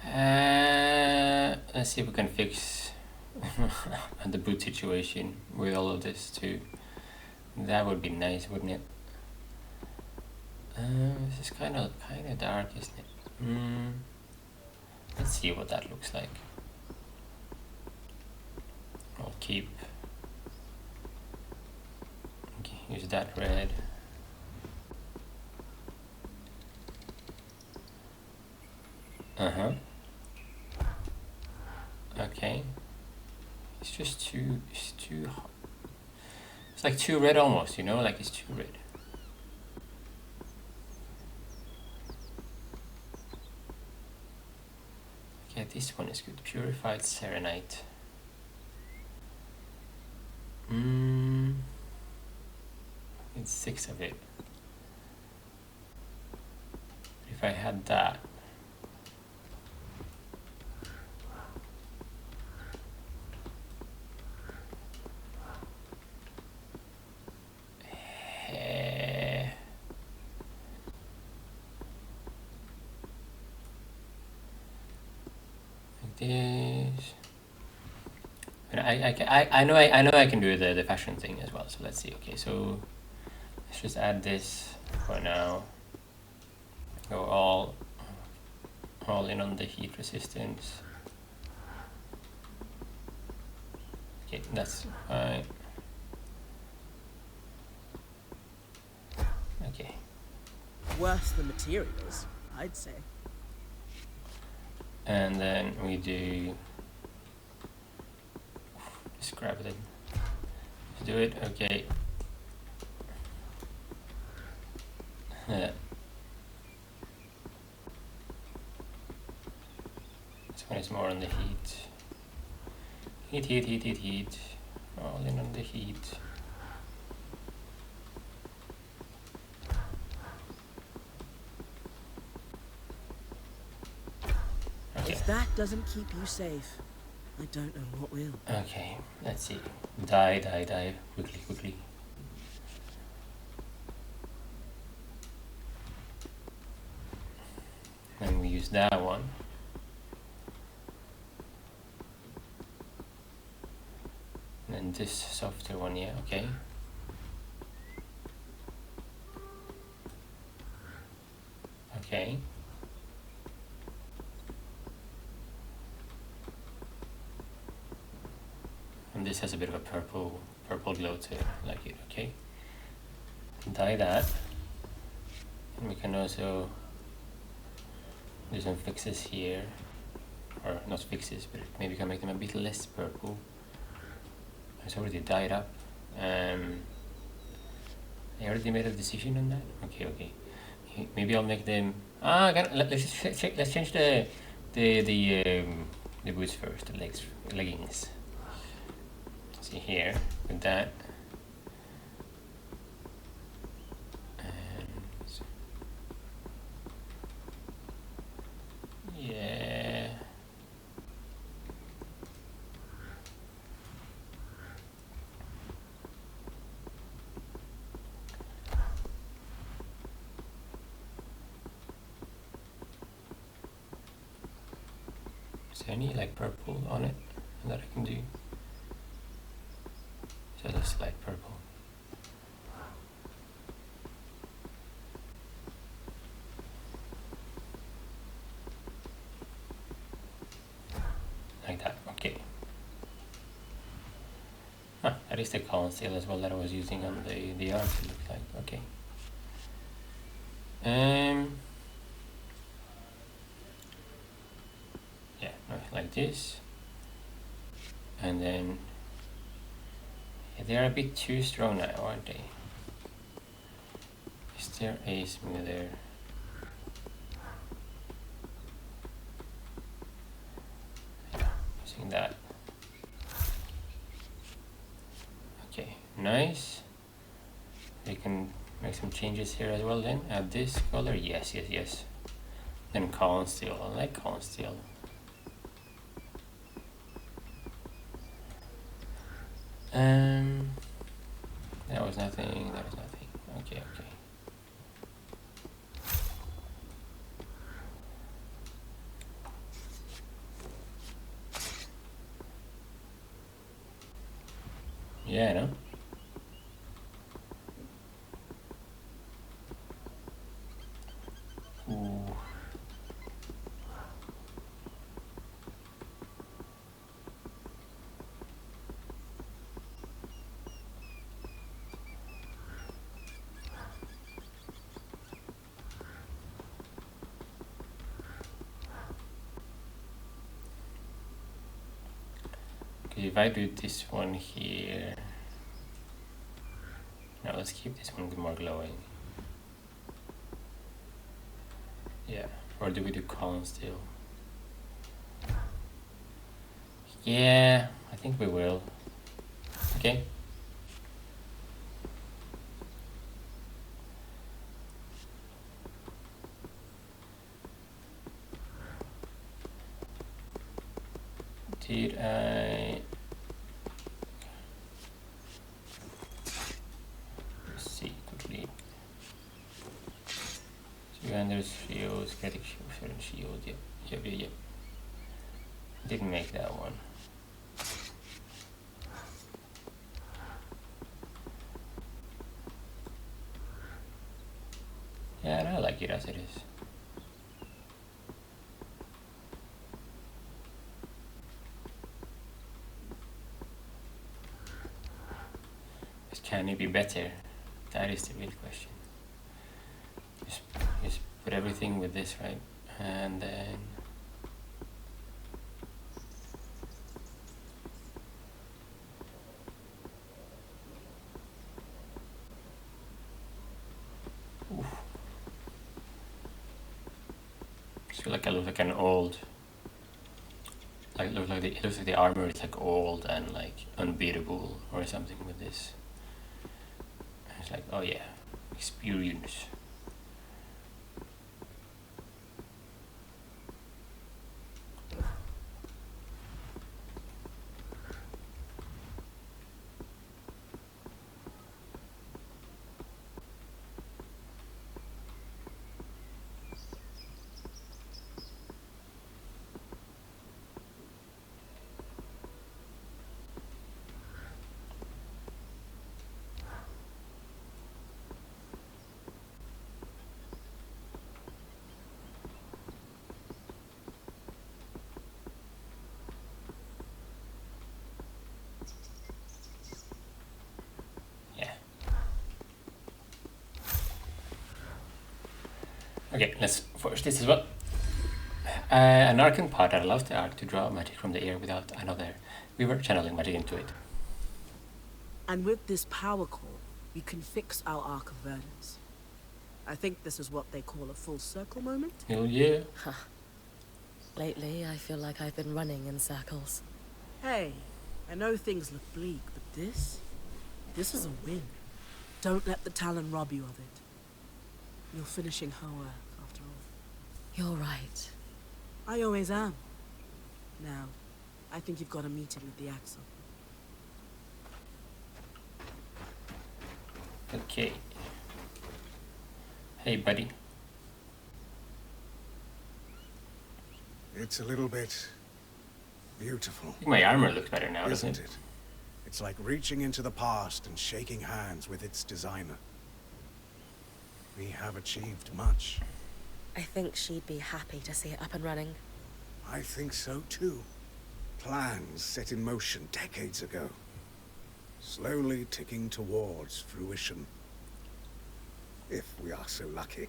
Let's see if we can fix the boot situation with all of this too. That would be nice, wouldn't it? This is kind of dark, isn't it? Let's see what that looks like. I'll keep. Okay, use that red. Okay. It's just too. It's like too red almost, you know, like it's too red. Okay, this one is good. Purified Serenite. It's 6 of it. If I had that. This. I know I can do the fashion thing as well. So let's see. Okay, so let's just add this for now. Go all in on the heat resistance. Okay, that's fine. Okay. Worth the materials, I'd say. And then we do. Just grab it. Let's do it. Okay. Yeah. This one is more on the heat. Heat. All in on the heat. Okay. If that doesn't keep you safe, I don't know what will. Okay, let's see. Dye. Quickly. And we use that one. And then this softer one, yeah, okay. Okay. And this has a bit of a purple glow to it, I like it, okay. Dye that. And we can also do some fixes here. Or not fixes, but maybe we can make them a bit less purple. It's already dyed up. I already made a decision on that? Okay. Maybe I'll make them... let's change the the boots first, the leggings. See here with that. And yeah. Is there any like purple on it that I can do? Just like purple. Like that, okay. Ah, that is the column steel as well that I was using on the arms, it looks like, okay. Yeah, like this. And then yeah, they are a bit too strong now, aren't they? Is there a smoother? Yeah, using that. Okay, nice. We can make some changes here as well then. Add this color, yes. Then column steel, I like column steel. That was nothing. Okay. Yeah, no? Ooh. Okay, if I do this one here, now let's keep this one more glowing. Yeah, or do we do column steel? Yeah, I think we will. Okay. Did I? Let's see quickly. Suganders shields, kinetic shield, Yep. Didn't make that one. Yeah, I like it as it is. Can it be better? That is the real question. Just put everything with this, right? And then oof. I feel like I look like an old, it looks like the armor is like old and like unbeatable or something with this. It's like, oh yeah, experience. Okay, let's force this as well. An arcane pod that allows the arc to draw magic from the air without another weaver channeling magic into it. And with this power core, we can fix our Arc of Verdance. I think this is what they call a full circle moment. Hell yeah. Lately, I feel like I've been running in circles. Hey, I know things look bleak, but this is a win. Don't let the Talon rob you of it. You're finishing her work, after all. You're right. I always am. Now, I think you've got a meeting with the Axle. Okay. Hey, buddy. It's a little bit beautiful. I think my armor looks better now, doesn't Isn't it? It's like reaching into the past and shaking hands with its designer. We have achieved much. I think she'd be happy to see it up and running. I think so too. Plans set in motion decades ago. Slowly ticking towards fruition. If we are so lucky.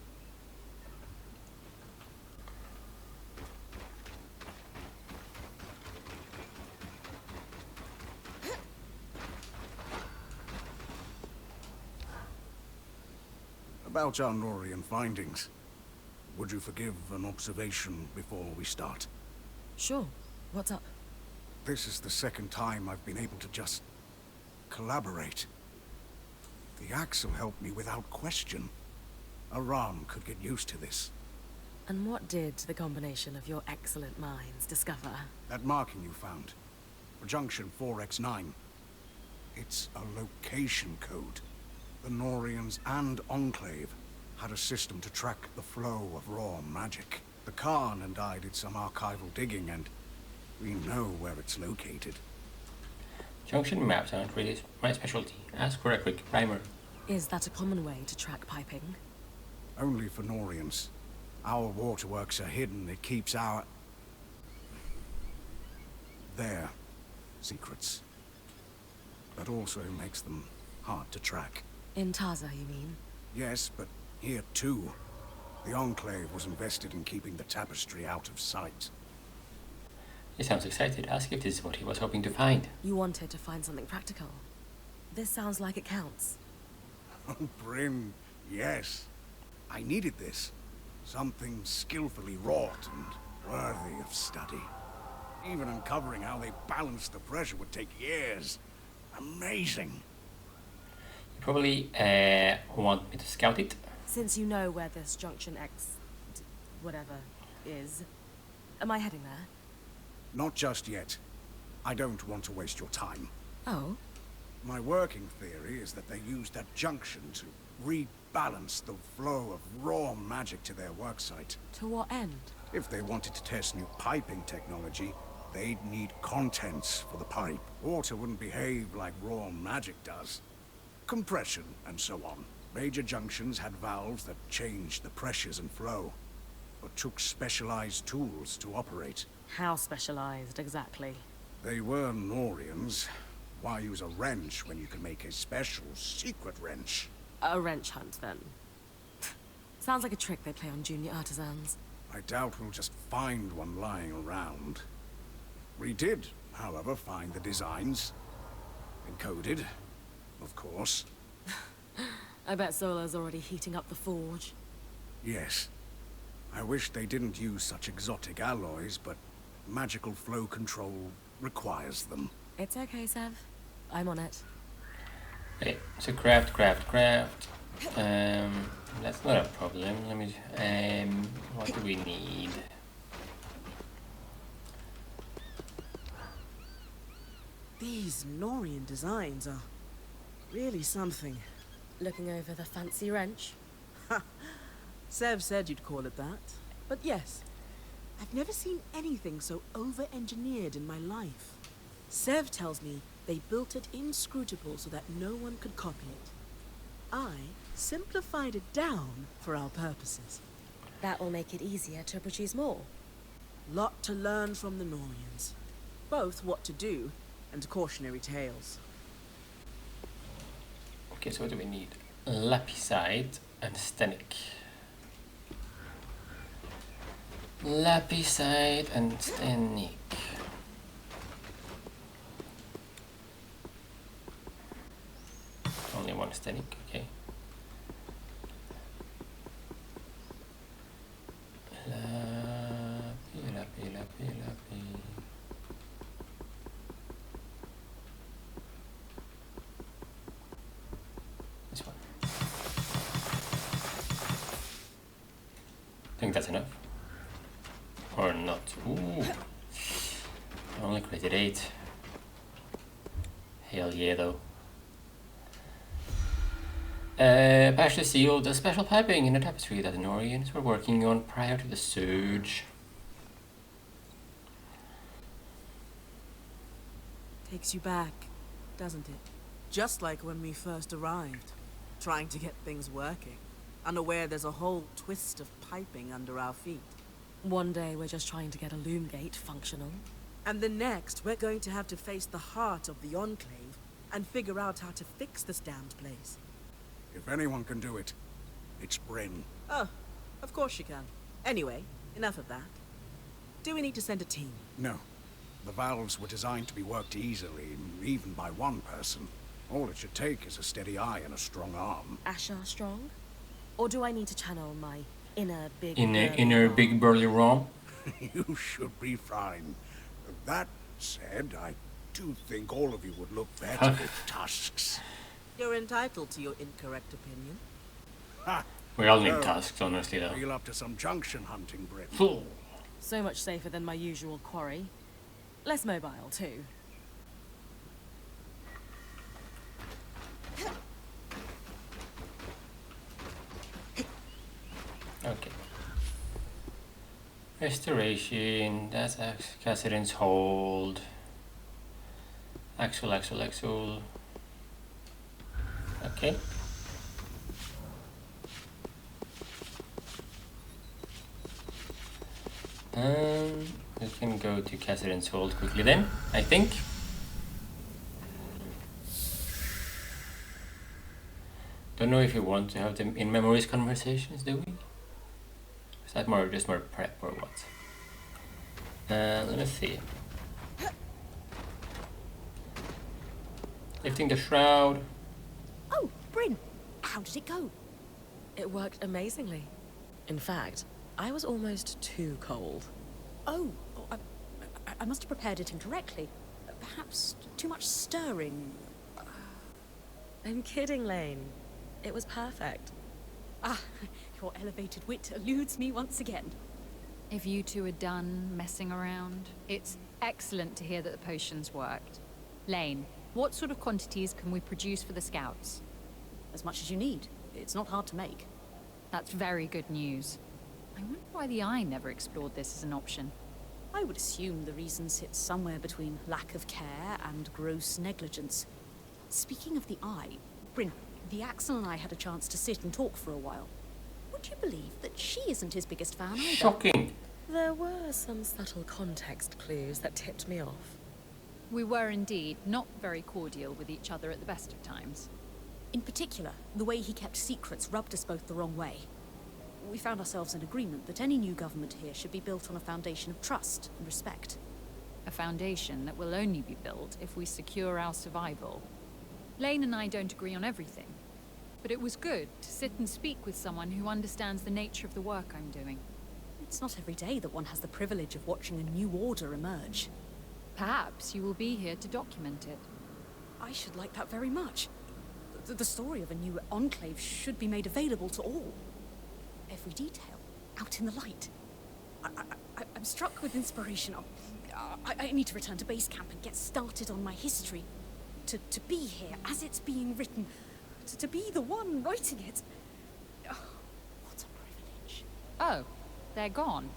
About our Norian findings. Would you forgive an observation before we start? Sure. What's up? This is the second time I've been able to just collaborate. The Axle helped me without question. Aram could get used to this. And what did the combination of your excellent minds discover? That marking you found, for Junction 4X9. It's a location code. The Norians and Enclave had a system to track the flow of raw magic. The Khan and I did some archival digging, and we know where it's located. Junction maps aren't really my specialty. Ask for a quick primer. Is that a common way to track piping? Only for Norians. Our waterworks are hidden. It keeps their secrets. But also makes them hard to track. In Taza, you mean? Yes, but here too. The Enclave was invested in keeping the tapestry out of sight. He sounds excited. Ask if this is what he was hoping to find. You wanted to find something practical. This sounds like it counts. Oh, Bryn, yes. I needed this. Something skillfully wrought and worthy of study. Even uncovering how they balanced the pressure would take years. Amazing. You probably want me to scout it? Since you know where this Junction X... whatever is, am I heading there? Not just yet. I don't want to waste your time. Oh? My working theory is that they used that junction to rebalance the flow of raw magic to their worksite. To what end? If they wanted to test new piping technology, they'd need contents for the pipe. Water wouldn't behave like raw magic does. Compression and so on. Major junctions had valves that changed the pressures and flow, but took specialized tools to operate. How specialized, exactly? They were Norians. Why use a wrench when you can make a special secret wrench? A wrench hunt, then. Sounds like a trick they play on junior artisans. I doubt we'll just find one lying around. We did, however, find the designs. Encoded, of course. I bet Zola's already heating up the forge. Yes. I wish they didn't use such exotic alloys, but magical flow control requires them. It's okay, Sev. I'm on it. Okay, so craft. That's not a problem. Let me. What do we need? These Norian designs are really something. Looking over the fancy wrench? Sev said you'd call it that. But yes, I've never seen anything so over-engineered in my life. Sev tells me they built it inscrutable so that no one could copy it. I simplified it down for our purposes. That will make it easier to produce more. Lot to learn from the Norians. Both what to do and cautionary tales. Okay, so what do we need? Lapiside and Stenic. Lapiside and Stenic. Only one Stenic, okay. Lapi. think that's enough. Or not. Ooh. I only created 8. Hell yeah, though. Partially sealed the special piping in the tapestry that the Norians were working on prior to the surge. Takes you back, doesn't it? Just like when we first arrived, trying to get things working, unaware there's a whole twist of piping under our feet. One day we're just trying to get a loom gate functional. And the next, we're going to have to face the heart of the Enclave and figure out how to fix this damned place. If anyone can do it, it's Bryn. Oh, of course you can. Anyway, enough of that. Do we need to send a team? No. The valves were designed to be worked easily, even by one person. All it should take is a steady eye and a strong arm. Asher strong? Or do I need to channel my inner big Big burly rom? You should be fine. That said, I do think all of you would look better with tusks. You're entitled to your incorrect opinion. Ha! We all need tusks, honestly, though. Feel up to some junction hunting, Bryn. So much safer than my usual quarry. Less mobile, too. Okay. Restoration, that's Cassidon's hold. Axle. Okay. We can go to Cassidon's hold quickly then, I think. Don't know if we want to have them in memories conversations, do we? Is that just more prep or what? Let me see. Lifting the shroud. Oh, Bryn, how did it go? It worked amazingly. In fact, I was almost too cold. Oh, I must have prepared it incorrectly. Perhaps too much stirring. I'm kidding, Lane. It was perfect. Ah, your elevated wit eludes me once again. If you two are done messing around, it's excellent to hear that the potions worked. Lane, what sort of quantities can we produce for the scouts? As much as you need. It's not hard to make. That's very good news. I wonder why the Eye never explored this as an option. I would assume the reason sits somewhere between lack of care and gross negligence. Speaking of the Eye, Bryn, the Axel and I had a chance to sit and talk for a while. Would you believe that she isn't his biggest fan either? Shocking. There were some subtle context clues that tipped me off. We were indeed not very cordial with each other at the best of times. In particular, the way he kept secrets rubbed us both the wrong way. We found ourselves in agreement that any new government here should be built on a foundation of trust and respect. A foundation that will only be built if we secure our survival. Lane and I don't agree on everything, but it was good to sit and speak with someone who understands the nature of the work I'm doing. It's not every day that one has the privilege of watching a new order emerge. Perhaps you will be here to document it. I should like that very much. The story of a new enclave should be made available to all. Every detail, out in the light. I'm struck with inspiration. I need to return to base camp and get started on my history. To be here as it's being written. To be the one writing it. Oh, what a privilege. Oh, they're gone.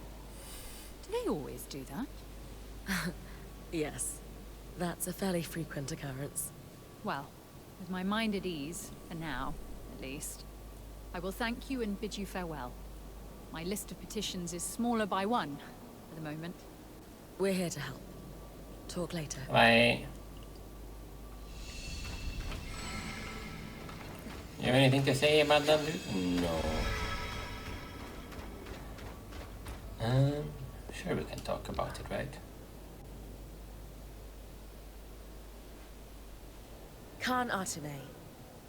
Do they always do that? Yes, that's a fairly frequent occurrence. Well, with my mind at ease, for now, at least, I will thank you and bid you farewell. My list of petitions is smaller by one, at the moment. We're here to help. Talk later. Bye. You have anything to say about them? No. Sure we can talk about it, right? Khan Artime,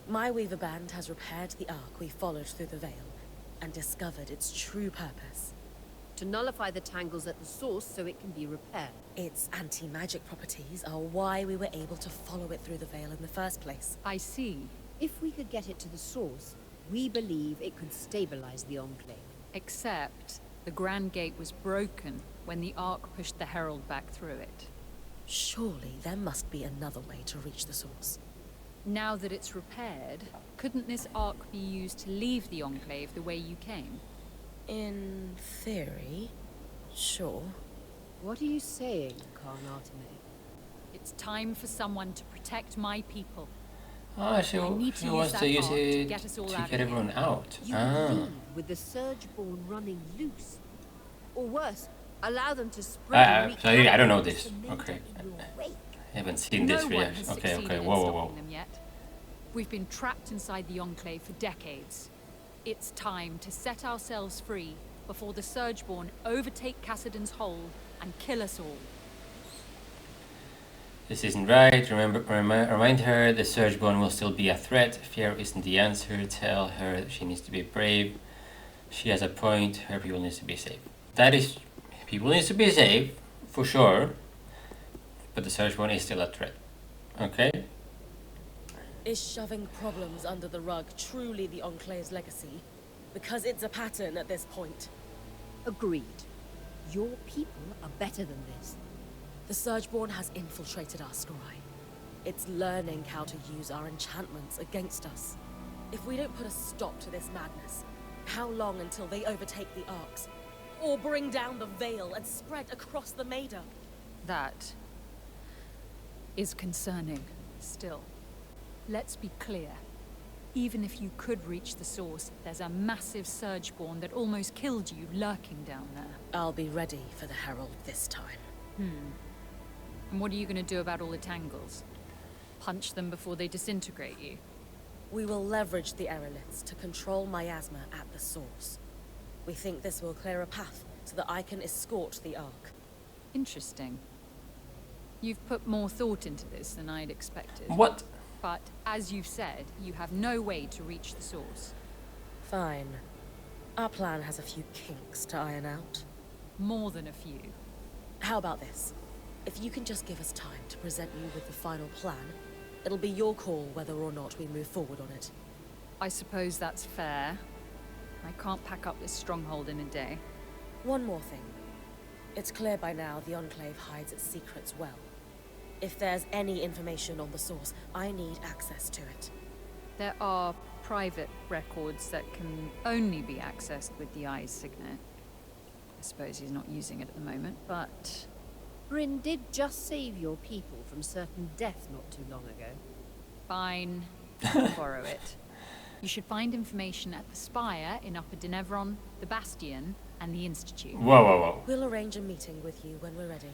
my Weaver band has repaired the arc we followed through the Veil and discovered its true purpose. To nullify the tangles at the source so it can be repaired. Its anti-magic properties are why we were able to follow it through the Veil in the first place. I see. If we could get it to the source, we believe it could stabilize the Enclave. Except The Grand Gate was broken when the Ark pushed the Herald back through it. Surely there must be another way to reach the source. Now that it's repaired, couldn't this Ark be used to leave the Enclave the way you came? In theory, sure. What are you saying, Khan Arteme? It's time for someone to protect my people. Ah, she wants to use it get us all to out get of everyone here. out. You leave with the Surgeborn running loose. Or worse, allow them to spread and wreak Sorry, I don't know havoc this. across the Okay. Meta in your wake. I haven't seen No this one reaction. has Okay, succeeded in whoa. stopping them yet. We've been trapped inside the Enclave for decades. It's time to set ourselves free before the Surgeborn overtake Cassidon's hold and kill us all. This isn't right. Remind her the Surgeborn will still be a threat. Fear isn't the answer. Tell her she needs to be brave. She has a point. Her people needs to be safe. That is, people needs to be safe, for sure. But the Surgeborn is still a threat. Okay? Is shoving problems under the rug truly the Enclave's legacy? Because it's a pattern at this point. Agreed. Your people are better than this. The Surgeborn has infiltrated our scry. It's learning how to use our enchantments against us. If we don't put a stop to this madness, how long until they overtake the Arks? Or bring down the Veil and spread across the Maida? That is concerning, still. Let's be clear. Even if you could reach the source, there's a massive Surgeborn that almost killed you lurking down there. I'll be ready for the Herald this time. And what are you going to do about all the tangles? Punch them before they disintegrate you? We will leverage the aeroliths to control miasma at the source. We think this will clear a path so that I can escort the Ark. Interesting. You've put more thought into this than I'd expected. What? But, as you've said, you have no way to reach the source. Fine. Our plan has a few kinks to iron out. More than a few. How about this? If you can just give us time to present you with the final plan, it'll be your call whether or not we move forward on it. I suppose that's fair. I can't pack up this stronghold in a day. One more thing. It's clear by now the Enclave hides its secrets well. If there's any information on the source, I need access to it. There are private records that can only be accessed with the Eye's signet. I suppose he's not using it at the moment, but... Bryn did just save your people from certain death not too long ago. Fine. I'll borrow it. You should find information at the Spire in Upper Denevron, the Bastion, and the Institute. Whoa. We'll arrange a meeting with you when we're ready.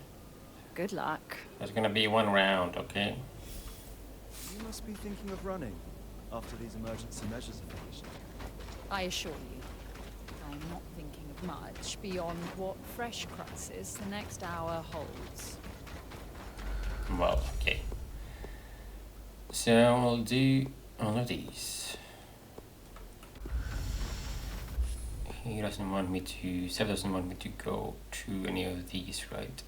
Good luck. There's gonna be one round, okay? You must be thinking of running after these emergency measures are finished. I assure you, I'm not thinking of much beyond what fresh crisis the next hour holds. Well, okay. So we'll do all of these. He doesn't want me to, Seth doesn't want me to go to any of these, right?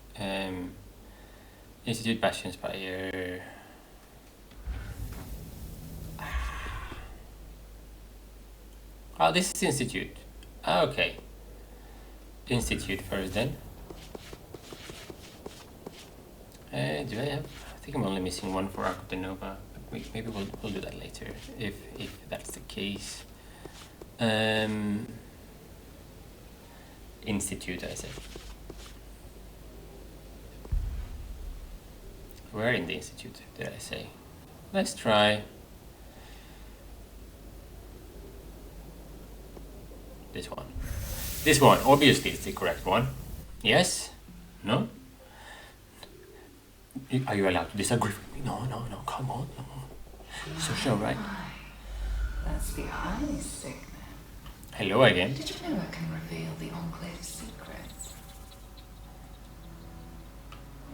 Institute, Bastion, Spire. Oh, this is Institute. Ah, okay. Institute first then. Do I have? I think I'm only missing one for Ark of the Nova. But maybe we'll do that later if that's the case. Institute, I said. Where in the Institute did I say? Let's try this one. This one, obviously, is the correct one. Yes? No? Are you allowed to disagree with me? No, come on. No. So sure, right? That's the Eye's signet. Hello again. Did you know it can reveal the Enclave's secrets?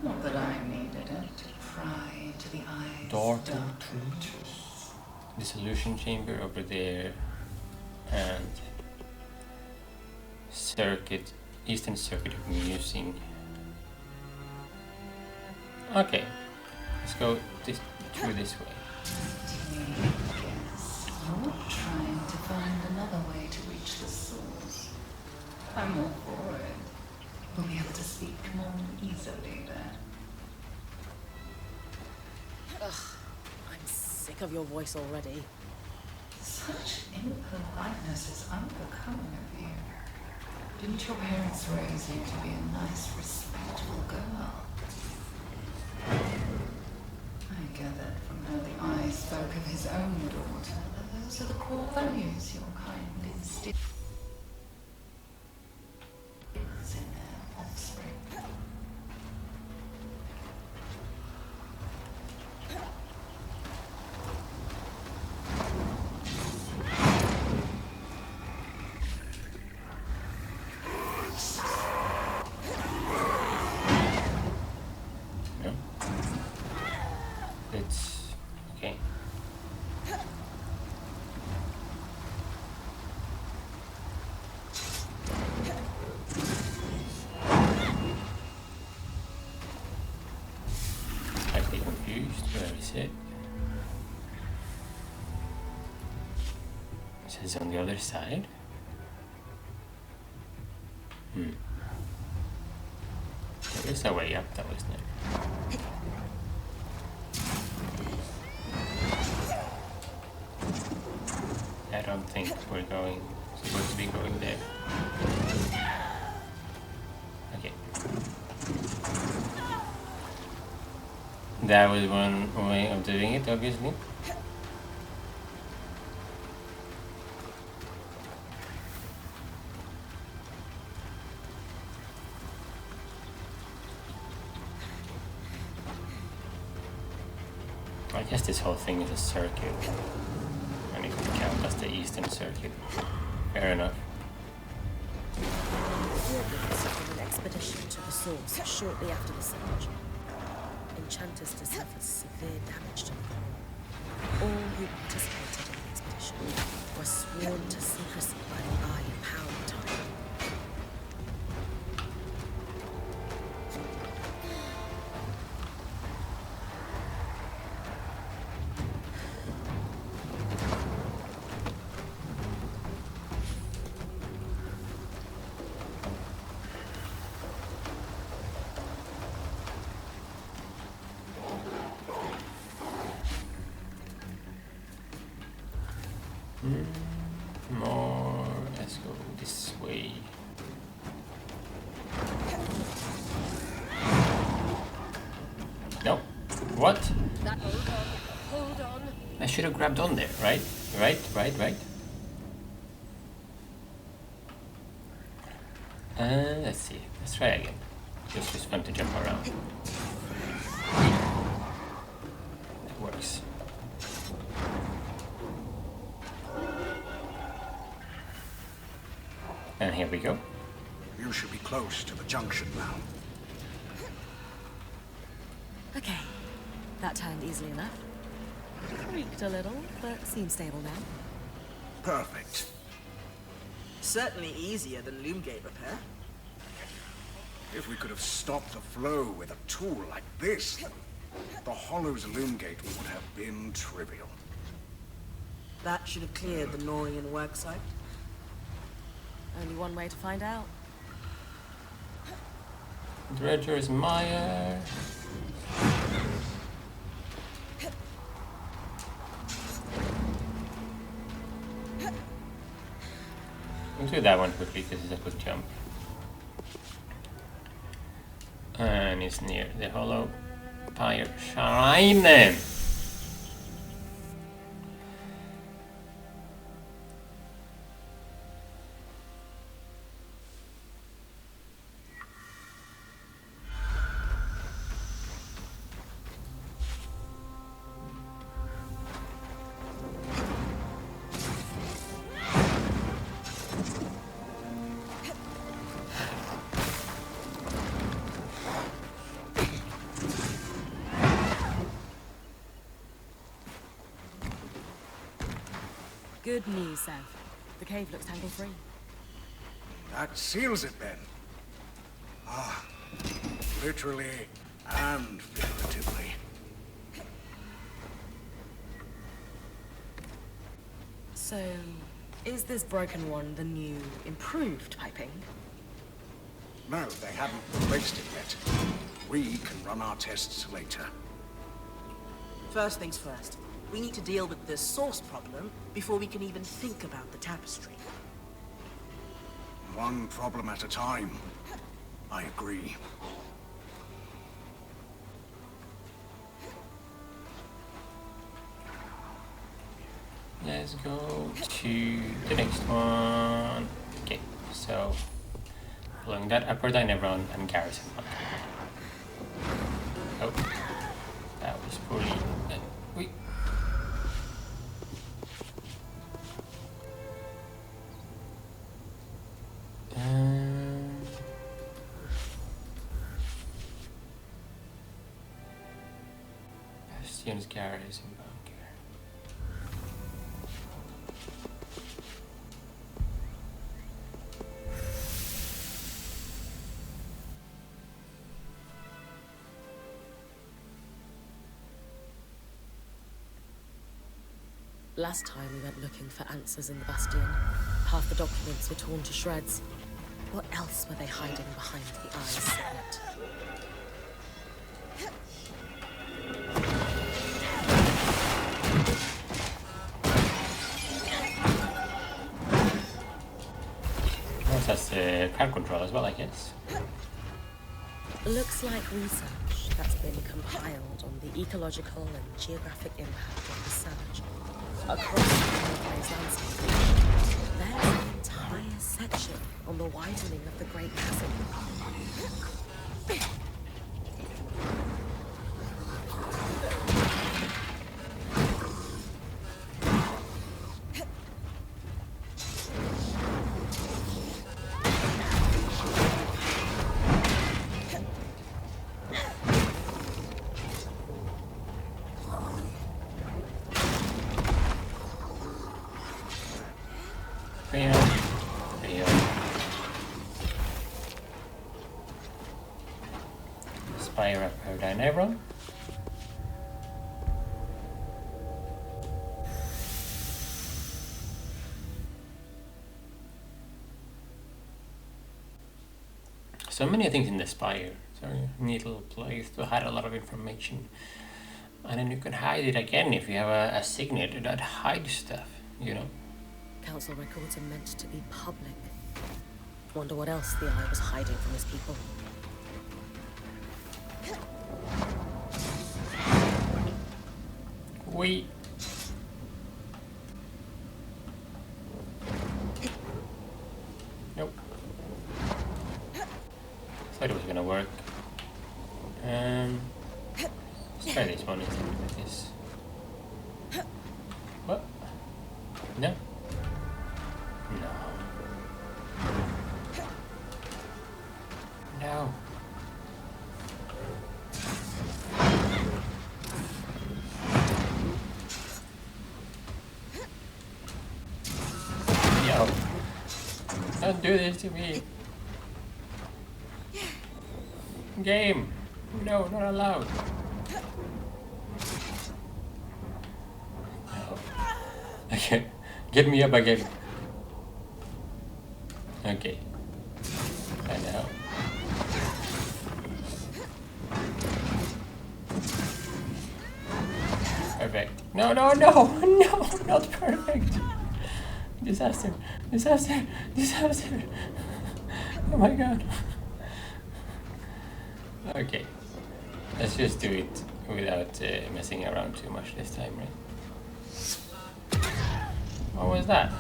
Not that I needed it to pry into the Eye's Dark truth. Dissolution chamber over there, and circuit, eastern circuit of musing. Okay, let's go through this way. Yes, you're trying to find another way to reach the source. I'm all for it. We'll be able to speak more easily then. Ugh, I'm sick of your voice already. Such impoliteness is unbecoming of you. Didn't your parents raise you to be a nice, respectful girl? I gathered from how the eye spoke of his own daughter that those are the core values your kind instills in their offspring. No. It's okay. Slightly confused. Where is it? It says on the other side. There is a way up, that wasn't it? I don't think we're supposed to be going there. Okay. That was one way of doing it, obviously. I guess this whole thing is a circuit, and it can count as the Eastern Circuit. Fair enough. Warriors from an expedition to the source shortly after the siege. Enchanters to suffer severe damage to the core. All who participated in the expedition were sworn to secrecy by the Eye of Power Time. More. Let's go this way. No. What? Hold on. I should have grabbed on there, right? Right. Let's see. Let's try again. It's just fun to jump around. That works. And here we go. You should be close to the junction now. Okay, that turned easily enough. Creaked a little, but seems stable now. Perfect. Certainly easier than Loomgate repair. If we could have stopped the flow with a tool like this, the Hollow's Loomgate would have been trivial. That should have cleared the Norian worksite. Only one way to find out. Dredger's Mire. We'll do that one quickly because it's a quick jump. And it's near the Hollow Pyre Shrine. Good news, Sev. The cave looks tangle-free. That seals it then. Ah, literally and figuratively. So, Is this broken one the new, improved piping? No, they haven't replaced it yet. We can run our tests later. First things first. We need to deal with the source problem before we can even think about the tapestry. One problem at a time. I agree. Let's go to the next one. Okay, so following that, upper Dynevron and Garrison. Oh, that was poorly. Wait. Bastion's Garrison bunker. Last time we went looking for answers in the Bastion. Half the documents were torn to shreds. What else were they hiding behind the eyes signet? That's crowd control as well, I guess. Looks like research that's been compiled on the ecological and geographic impact of the surge across the place landscape. There's an entire section on the widening of the Great Chasm. Spire of Dynevron. So many things in the Spire. So neat little place to hide a lot of information. And then you can hide it again if you have a signet that hides stuff, you know. Council records are meant to be public. Wonder what else the Eye was hiding from his people. We nope. Thought it was gonna work. Let's try this one instead of this. What? No. No. No. Yo. Don't do this to me. Game. No, not allowed. No. Okay. Get me up again. Okay. And now. Perfect. No, no, no, no, not perfect. Disaster, disaster, disaster. Oh my god. Okay. Let's just do it without messing around too much this time, right? What was that?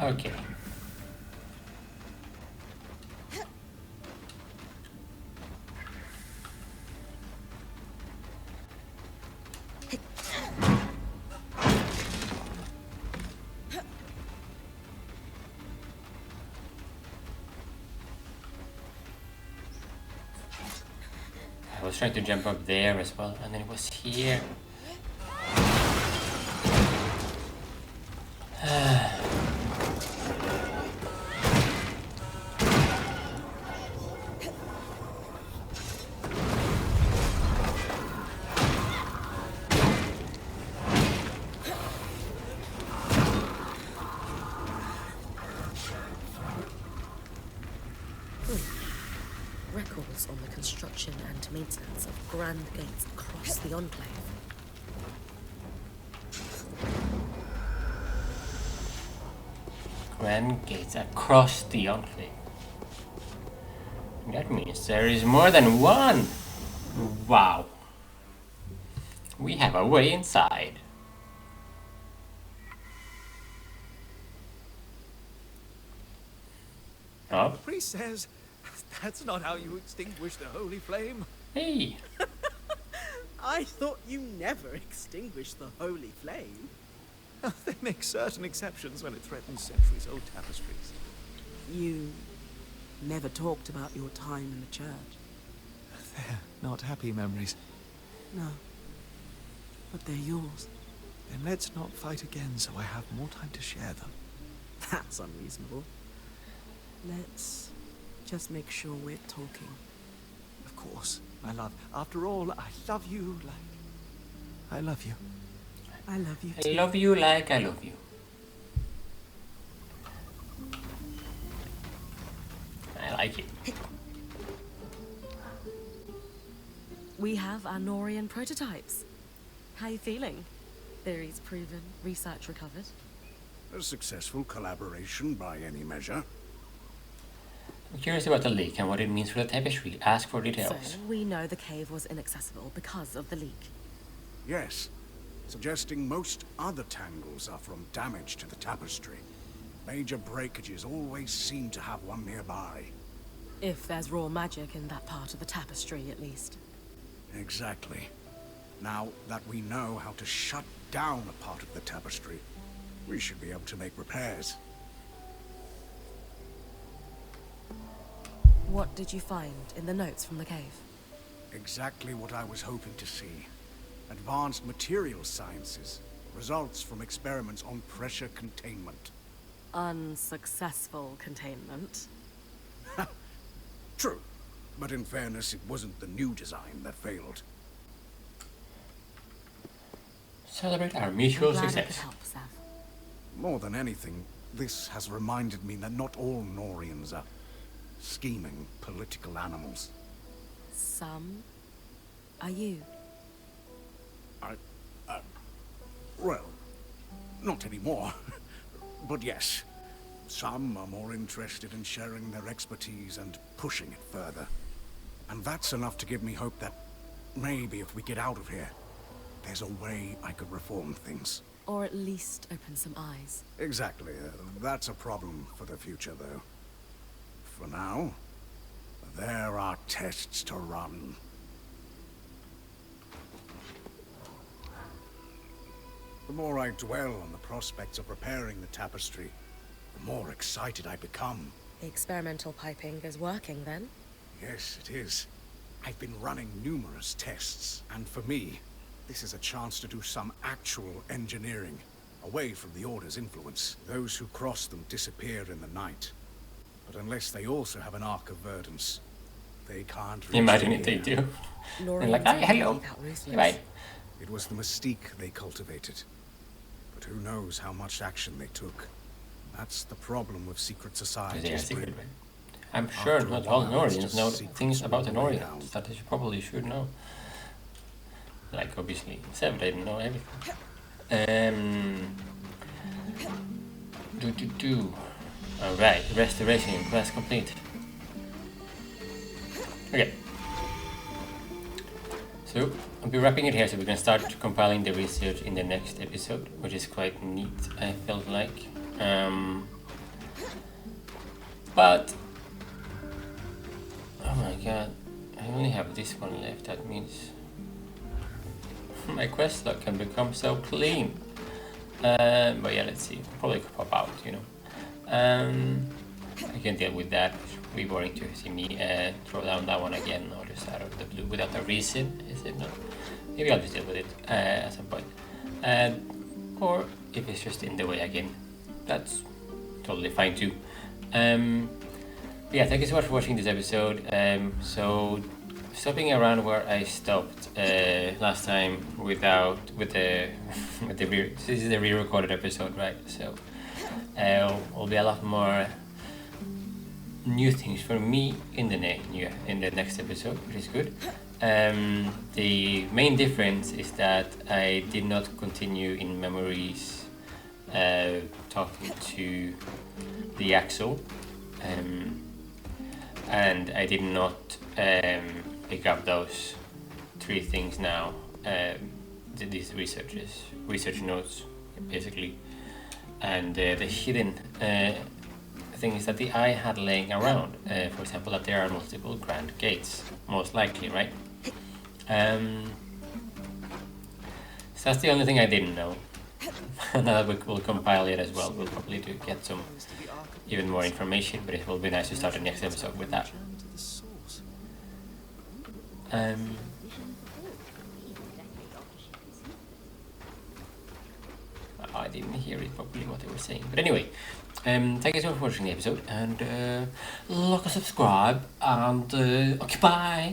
Okay. I was trying to jump up there as well, and then it was here. Records on the construction and maintenance of grand gates across the Enclave. Grand gates across the Enclave. That means there is more than one! Wow. We have a way inside. Oh. The priest says that's not how you extinguish the holy flame. Hey! I thought you never extinguished the holy flame. They make certain exceptions when it threatens centuries-old tapestries. You never talked about your time in the church. They're not happy memories. No. But they're yours. Then let's not fight again so I have more time to share them. That's unreasonable. Let's just make sure we're talking. Of course, my love. After all, I love you like I love you. I love you I too. love you like I love you. I like it. We have our Norian prototypes. How you feeling? Theories proven, research recovered. A successful collaboration by any measure. I'm curious about the leak and what it means for the tapestry. Ask for details. So, we know the cave was inaccessible because of the leak. Yes, suggesting most other tangles are from damage to the tapestry. Major breakages always seem to have one nearby. If there's raw magic in that part of the tapestry, at least. Exactly. Now that we know how to shut down a part of the tapestry, we should be able to make repairs. What did you find in the notes from the cave? Exactly what I was hoping to see. Advanced material sciences. Results from experiments on pressure containment. Unsuccessful containment. True. But in fairness, it wasn't the new design that failed. Celebrate our mutual I'm glad I success. could help, Sav. More than anything, this has reminded me that not all Norians are scheming political animals. Some are you. Well, not anymore. But yes, some are more interested in sharing their expertise and pushing it further. And that's enough to give me hope that maybe if we get out of here, there's a way I could reform things. Or at least open some eyes. Exactly. That's a problem for the future, though. For now, there are tests to run. The more I dwell on the prospects of repairing the tapestry, the more excited I become. The experimental piping is working, then? Yes, it is. I've been running numerous tests, and for me, this is a chance to do some actual engineering, away from the Order's influence. Those who cross them disappear in the night. But unless they also have an Ark of Verdance, they can't reach Imagine the if they air. do. And like, ah, hello. Bye. It was the mystique they cultivated. But who knows how much action they took. That's the problem with secret societies. They are secret, Bryn. right? I'm sure After a not all while, it's Norians just know secrets things all about the the way Norians down. that they probably should know. Like, obviously, Sev didn't know everything. Alright, restoration quest complete. Okay. So, I'll be wrapping it here so we can start compiling the research in the next episode, which is quite neat, I felt like. But, oh my god, I only have this one left. That means my quest log can become so clean. But yeah, let's see. Probably could pop out, you know. I can deal with that. It'll be boring to see me throw down that one again, or just out of the blue without a reason, is it not? Maybe I'll just deal with it at some point. Or if it's just in the way again, that's totally fine too. But yeah, thank you so much for watching this episode. So stopping around where I stopped last time with the this is the re-recorded episode, right? So will be a lot more new things for me in the next episode, which is good. The main difference is that I did not continue in memories talking to the Axel, and I did not pick up those 3 things now. These research notes, basically, and the hidden things that the eye had laying around. For example, that there are multiple grand gates, most likely, right? So that's the only thing I didn't know. Now that we'll compile it as well, we'll probably get some even more information, but it will be nice to start the next episode with that. I didn't hear it properly what they were saying, but anyway, thank you so much for watching the episode, and like and subscribe, and okay, bye.